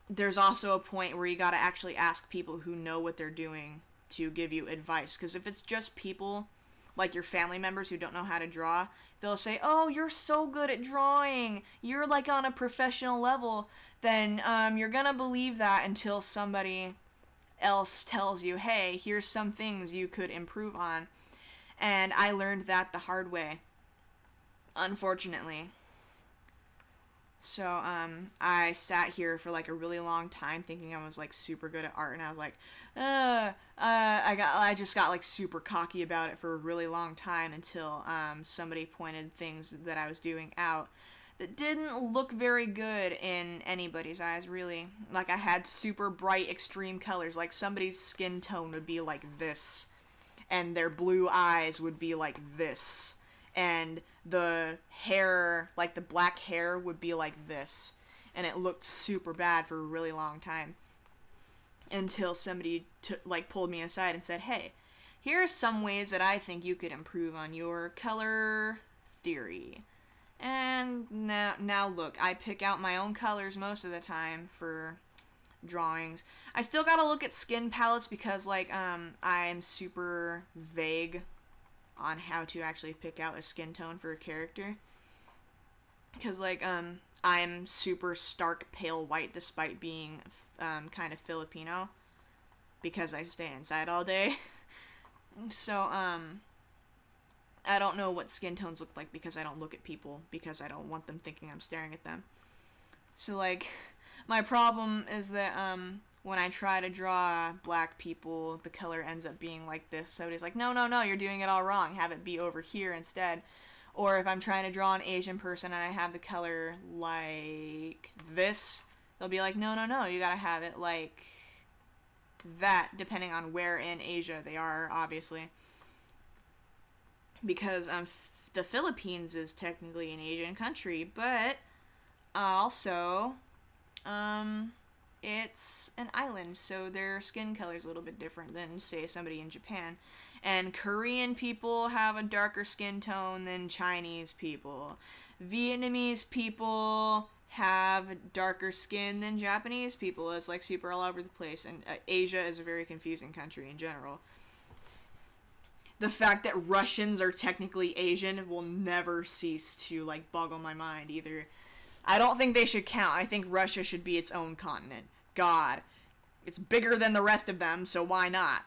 there's also a point where you gotta actually ask people who know what they're doing to give you advice. Because if it's just people, like your family members who don't know how to draw, they'll say, oh, you're so good at drawing, you're like on a professional level, then you're gonna believe that until somebody else tells you, hey, here's some things you could improve on. And I learned that the hard way, unfortunately. So I sat here for like a really long time thinking I was like super good at art, and I was like, I just got like super cocky about it for a really long time until somebody pointed things that I was doing out that didn't look very good in anybody's eyes, really. Like, I had super bright extreme colors, like somebody's skin tone would be like this, and their blue eyes would be like this, and the hair, like the black hair, would be like this, and it looked super bad for a really long time, until somebody pulled me aside and said, hey, here are some ways that I think you could improve on your color theory. And now look, I pick out my own colors most of the time for drawings. I still gotta look at skin palettes because, like, I'm super vague on how to actually pick out a skin tone for a character. Because, like, I'm super stark pale white despite being, kind of Filipino. Because I stay inside all day. So, I don't know what skin tones look like because I don't look at people because I don't want them thinking I'm staring at them. So, like, my problem is that when I try to draw black people, the color ends up being like this. So it's like, no, you're doing it all wrong. Have it be over here instead. Or if I'm trying to draw an Asian person and I have the color like this, they'll be like, no, you gotta have it like that, depending on where in Asia they are, obviously. Because the Philippines is technically an Asian country, but also it's an island, so their skin color is a little bit different than, say, somebody in Japan. And Korean people have a darker skin tone than Chinese people. Vietnamese people have darker skin than Japanese people. It's like super all over the place, and Asia is a very confusing country in general. The fact that Russians are technically Asian will never cease to, like, boggle my mind either. I don't think they should count. I think Russia should be its own continent. God. It's bigger than the rest of them, so why not?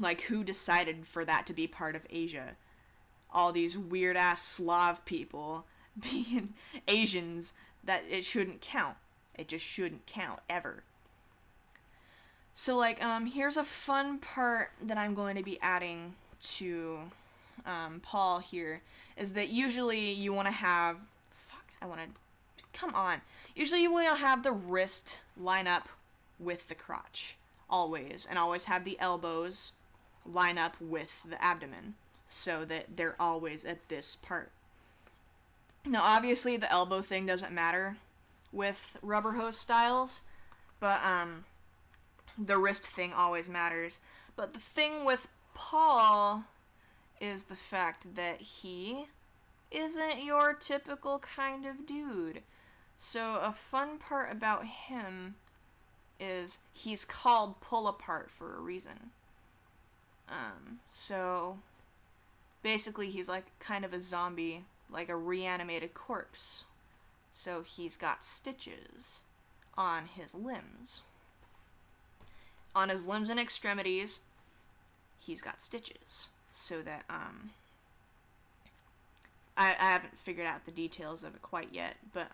Like, who decided for that to be part of Asia? All these weird-ass Slav people being Asians, that it shouldn't count. It just shouldn't count, ever. So, like, here's a fun part that I'm going to be adding to Paul here, is that usually you want to have, usually you want to have the wrist line up with the crotch, always, and always have the elbows line up with the abdomen, so that they're always at this part. Now, obviously, the elbow thing doesn't matter with rubber hose styles, but, the wrist thing always matters. But the thing with Paul is the fact that he isn't your typical kind of dude. So a fun part about him is he's called Pull Apart for a reason. So basically he's like kind of a zombie, like a reanimated corpse. So he's got stitches on his limbs. On his limbs and extremities, he's got stitches. So that, I haven't figured out the details of it quite yet, but,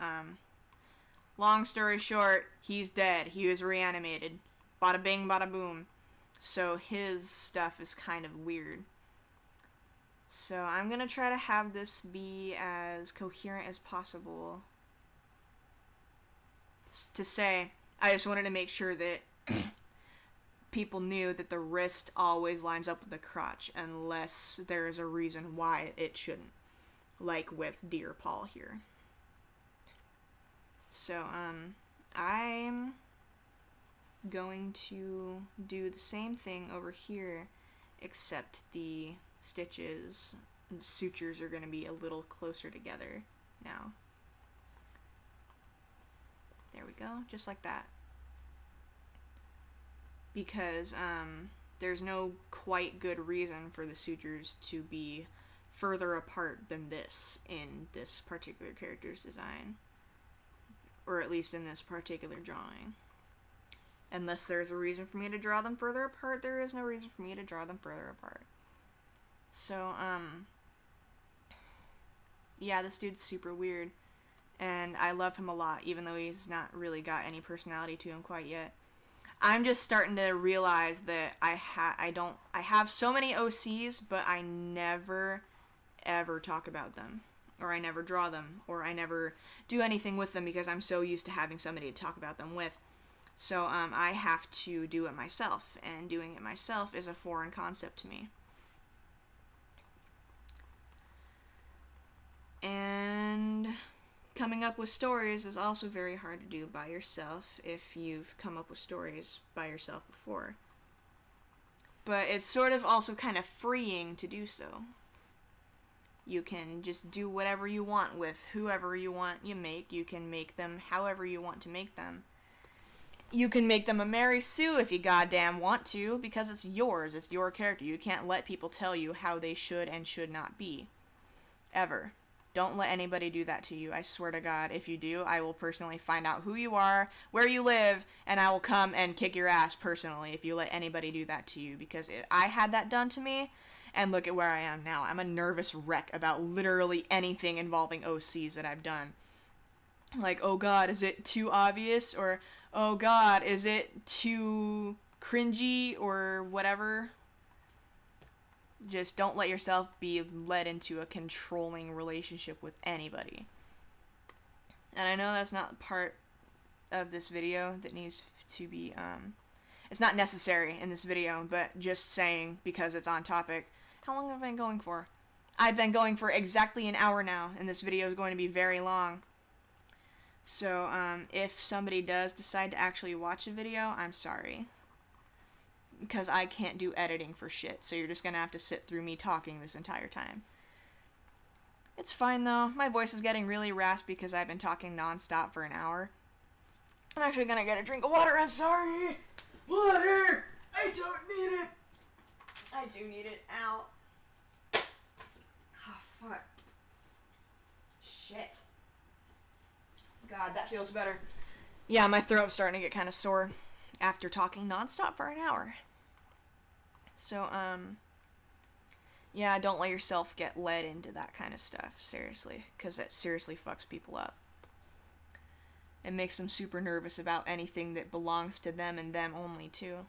long story short, he's dead. He was reanimated. Bada bing, bada boom. So his stuff is kind of weird. So I'm gonna try to have this be as coherent as possible. To say, I just wanted to make sure that people knew that the wrist always lines up with the crotch unless there's a reason why it shouldn't. Like with Dear Paul here. So, I'm going to do the same thing over here, except the stitches and the sutures are going to be a little closer together now. There we go, just like that. Because there's no quite good reason for the sutures to be further apart than this in this particular character's design. Or at least in this particular drawing. Unless there's a reason for me to draw them further apart, there is no reason for me to draw them further apart. So, yeah, this dude's super weird. And I love him a lot, even though he's not really got any personality to him quite yet. I'm just starting to realize that I have so many OCs, but I never, ever talk about them. Or I never draw them. Or I never do anything with them because I'm so used to having somebody to talk about them with. So, I have to do it myself. And doing it myself is a foreign concept to me. And coming up with stories is also very hard to do by yourself if you've come up with stories by yourself before. But it's sort of also kind of freeing to do so. You can just do whatever you want with whoever you want you make. You can make them however you want to make them. You can make them a Mary Sue if you goddamn want to, because it's yours. It's your character. You can't let people tell you how they should and should not be. Ever. Don't let anybody do that to you. I swear to God, if you do, I will personally find out who you are, where you live, and I will come and kick your ass personally if you let anybody do that to you. Because I had that done to me, and look at where I am now. I'm a nervous wreck about literally anything involving OCs that I've done. Like, oh God, is it too obvious? Or, oh God, is it too cringy? Or whatever. Just don't let yourself be led into a controlling relationship with anybody. And I know that's not part of this video that needs to be, it's not necessary in this video, but just saying because it's on topic. How long have I been going for? I've been going for exactly an hour now, and this video is going to be very long. So, if somebody does decide to actually watch a video, I'm sorry. Because I can't do editing for shit, so you're just gonna have to sit through me talking this entire time. It's fine though, my voice is getting really raspy because I've been talking non-stop for an hour. I'm actually gonna get a drink of water, I'm sorry! Water! I don't need it! I do need it, ow. Oh, fuck. Shit. God, that feels better. Yeah, my throat's starting to get kind of sore after talking nonstop for an hour. So, yeah, don't let yourself get led into that kind of stuff, seriously, because that seriously fucks people up. It makes them super nervous about anything that belongs to them and them only, too.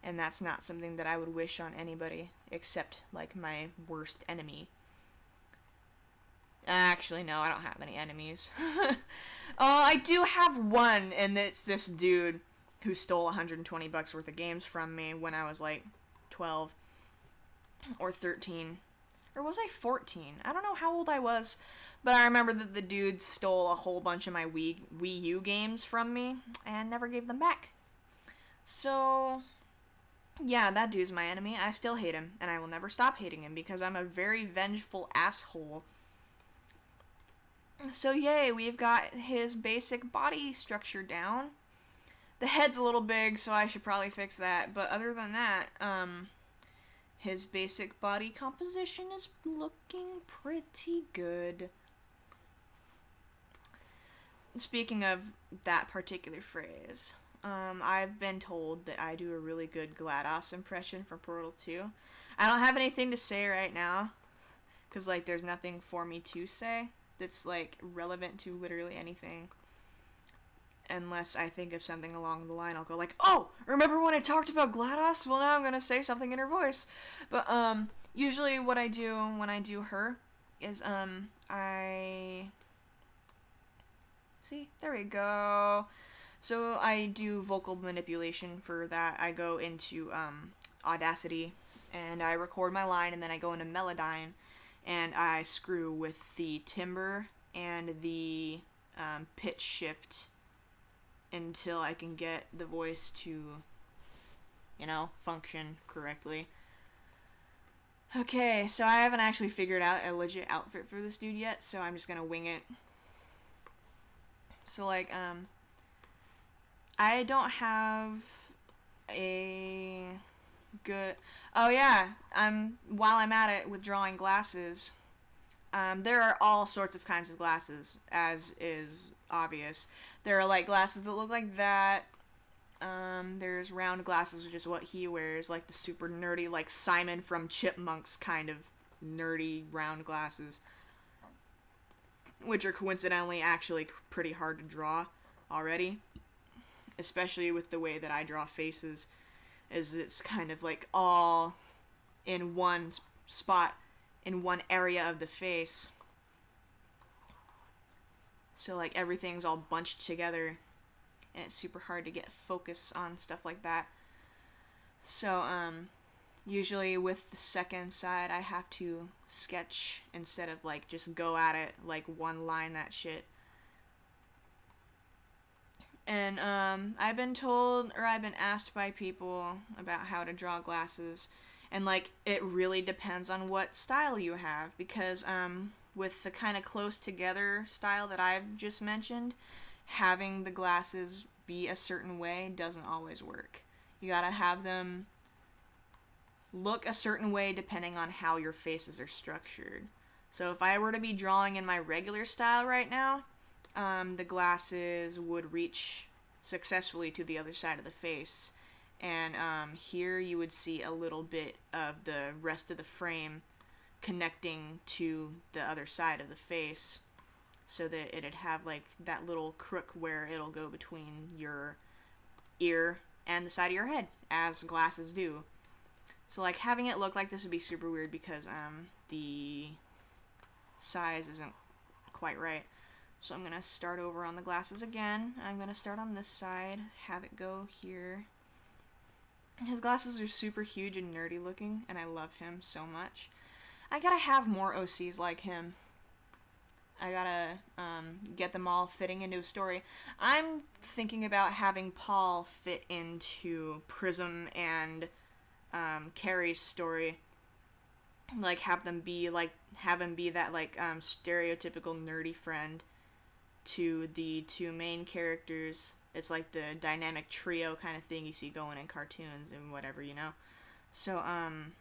And that's not something that I would wish on anybody, except, like, my worst enemy. Actually, no, I don't have any enemies. I do have one, and it's this dude who stole $120 worth of games from me when I was, like, 12 or 13. Or was I 14? I don't know how old I was, but I remember that the dude stole a whole bunch of my Wii U games from me and never gave them back. So, yeah, that dude's my enemy. I still hate him, and I will never stop hating him because I'm a very vengeful asshole. So yay, we've got his basic body structure down. The head's a little big, so I should probably fix that. But other than that, his basic body composition is looking pretty good. Speaking of that particular phrase, I've been told that I do a really good GLaDOS impression from Portal 2. I don't have anything to say right now, because, like, there's nothing for me to say that's, like, relevant to literally anything. Unless I think of something along the line, I'll go like, oh, remember when I talked about GLaDOS? Well, now I'm gonna say something in her voice. But, usually what I do when I do her is, see, there we go. So I do vocal manipulation for that. I go into, Audacity, and I record my line, and then I go into Melodyne, and I screw with the timbre and the, pitch shift until I can get the voice to, you know, function correctly. Okay, so I haven't actually figured out a legit outfit for this dude yet, so I'm just gonna wing it. So, like, I don't have a good... Oh, yeah, while I'm at it with drawing glasses, there are all sorts of kinds of glasses, as is obvious. There are, like, glasses that look like that. There's round glasses, which is what he wears, like the super nerdy, like Simon from Chipmunks kind of nerdy round glasses, which are coincidentally actually pretty hard to draw already, especially with the way that I draw faces, is it's kind of like all in one spot, in one area of the face. So, like, everything's all bunched together, and it's super hard to get focus on stuff like that. So, usually with the second side, I have to sketch instead of, like, just go at it, like, one line that shit. And, I've been told, or I've been asked by people about how to draw glasses, And like it really depends on what style you have, because with the kind of close together style that I've just mentioned, having the glasses be a certain way doesn't always work. You gotta have them look a certain way depending on how your faces are structured. So if I were to be drawing in my regular style right now, the glasses would reach successfully to the other side of the face. And here you would see a little bit of the rest of the frame connecting to the other side of the face, so that it'd have like that little crook where it'll go between your ear and the side of your head, as glasses do. So like having it look like this would be super weird because the size isn't quite right. So I'm going to start over on the glasses again. I'm going to start on this side, have it go here. His glasses are super huge and nerdy looking, and I love him so much. I gotta have more OCs like him. I gotta get them all fitting into a story. I'm thinking about having Paul fit into Prism and Carrie's story. Like have him be that like stereotypical nerdy friend to the two main characters. It's like the dynamic trio kind of thing you see going in cartoons and whatever, you know? So, I'm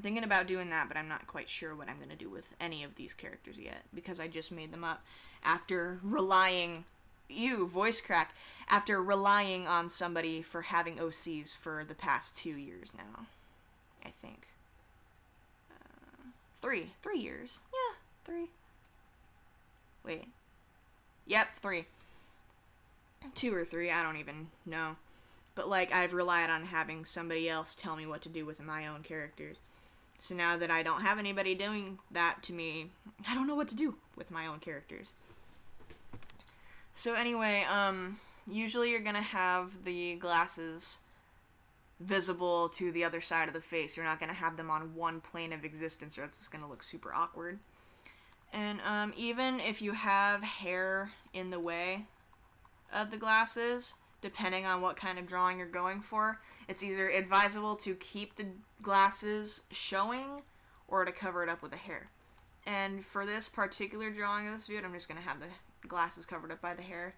thinking about doing that, but I'm not quite sure what I'm going to do with any of these characters yet, because I just made them up after relying on somebody for having OCs for the past 2 years now, I think. 3 years. Yeah, 3. Wait. Yep, 3. 2 or 3, I don't even know. But, like, I've relied on having somebody else tell me what to do with my own characters. So now that I don't have anybody doing that to me, I don't know what to do with my own characters. So anyway, usually you're gonna have the glasses visible to the other side of the face. You're not gonna have them on one plane of existence, or it's just gonna look super awkward. And even if you have hair in the way of the glasses, depending on what kind of drawing you're going for, it's either advisable to keep the glasses showing or to cover it up with the hair. And for this particular drawing of this dude, I'm just going to have the glasses covered up by the hair,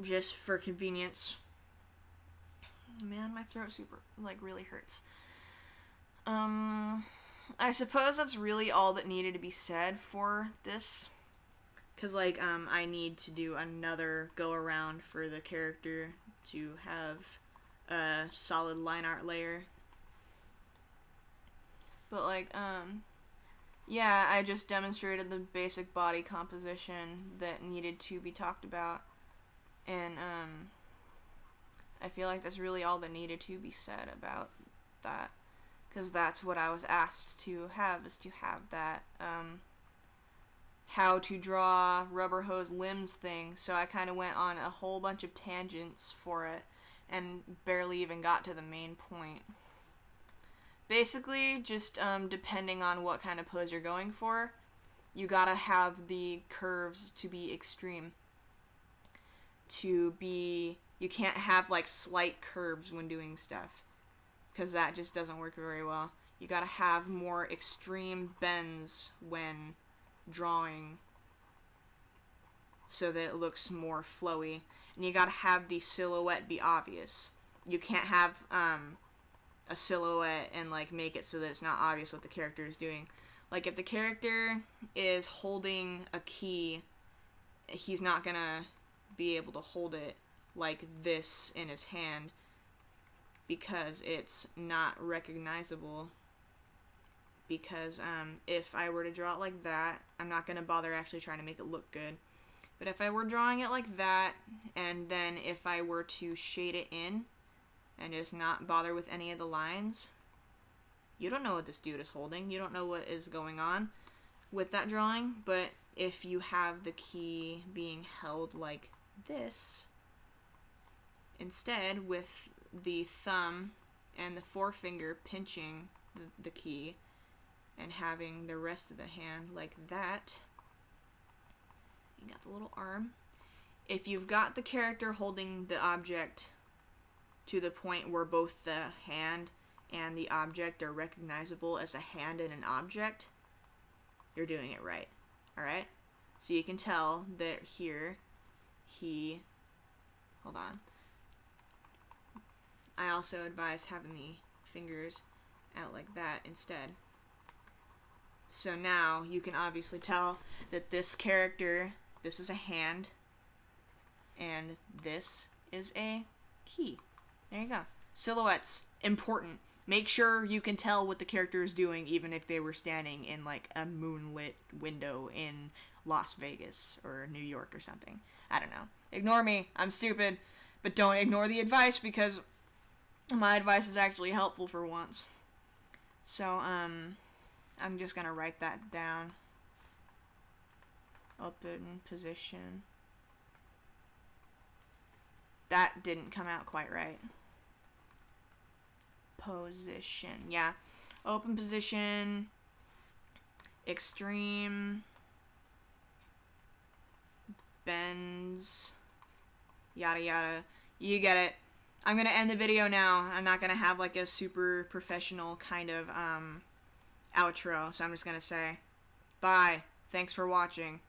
just for convenience. Man, my throat really hurts. I suppose that's really all that needed to be said for this. Because, I need to do another go-around for the character to have a solid line art layer. But, yeah, I just demonstrated the basic body composition that needed to be talked about. And, I feel like that's really all that needed to be said about that. Because that's what I was asked to have, is to have that, how to draw rubber hose limbs thing, so I kind of went on a whole bunch of tangents for it and barely even got to the main point. Basically, just depending on what kind of pose you're going for, you gotta have the curves to be extreme. You can't have slight curves when doing stuff, because that just doesn't work very well. You gotta have more extreme bends when drawing, so that it looks more flowy. And you gotta have the silhouette be obvious. You can't have a silhouette and make it so that it's not obvious what the character is doing. Like if the character is holding a key, he's not gonna be able to hold it like this in his hand, because it's not recognizable. Because if I were to draw it like that, I'm not going to bother actually trying to make it look good. But if I were drawing it like that, and then if I were to shade it in, and just not bother with any of the lines, you don't know what this dude is holding. You don't know what is going on with that drawing. But if you have the key being held like this, instead with the thumb and the forefinger pinching the key, and having the rest of the hand like that, you got the little arm. If you've got the character holding the object to the point where both the hand and the object are recognizable as a hand and an object, you're doing it right. Alright? So you can tell that here, hold on. I also advise having the fingers out like that instead. So now you can obviously tell that this character, this is a hand, and this is a key. There you go. Silhouettes, important. Make sure you can tell what the character is doing even if they were standing in like a moonlit window in Las Vegas or New York or something. I don't know. Ignore me. I'm stupid. But don't ignore the advice because my advice is actually helpful for once. So, I'm just gonna write that down. Open position. That didn't come out quite right. Position. Yeah. Open position. Extreme. Bends. Yada yada. You get it. I'm gonna end the video now. I'm not gonna have like a super professional kind of outro, so I'm just gonna say bye. Thanks for watching.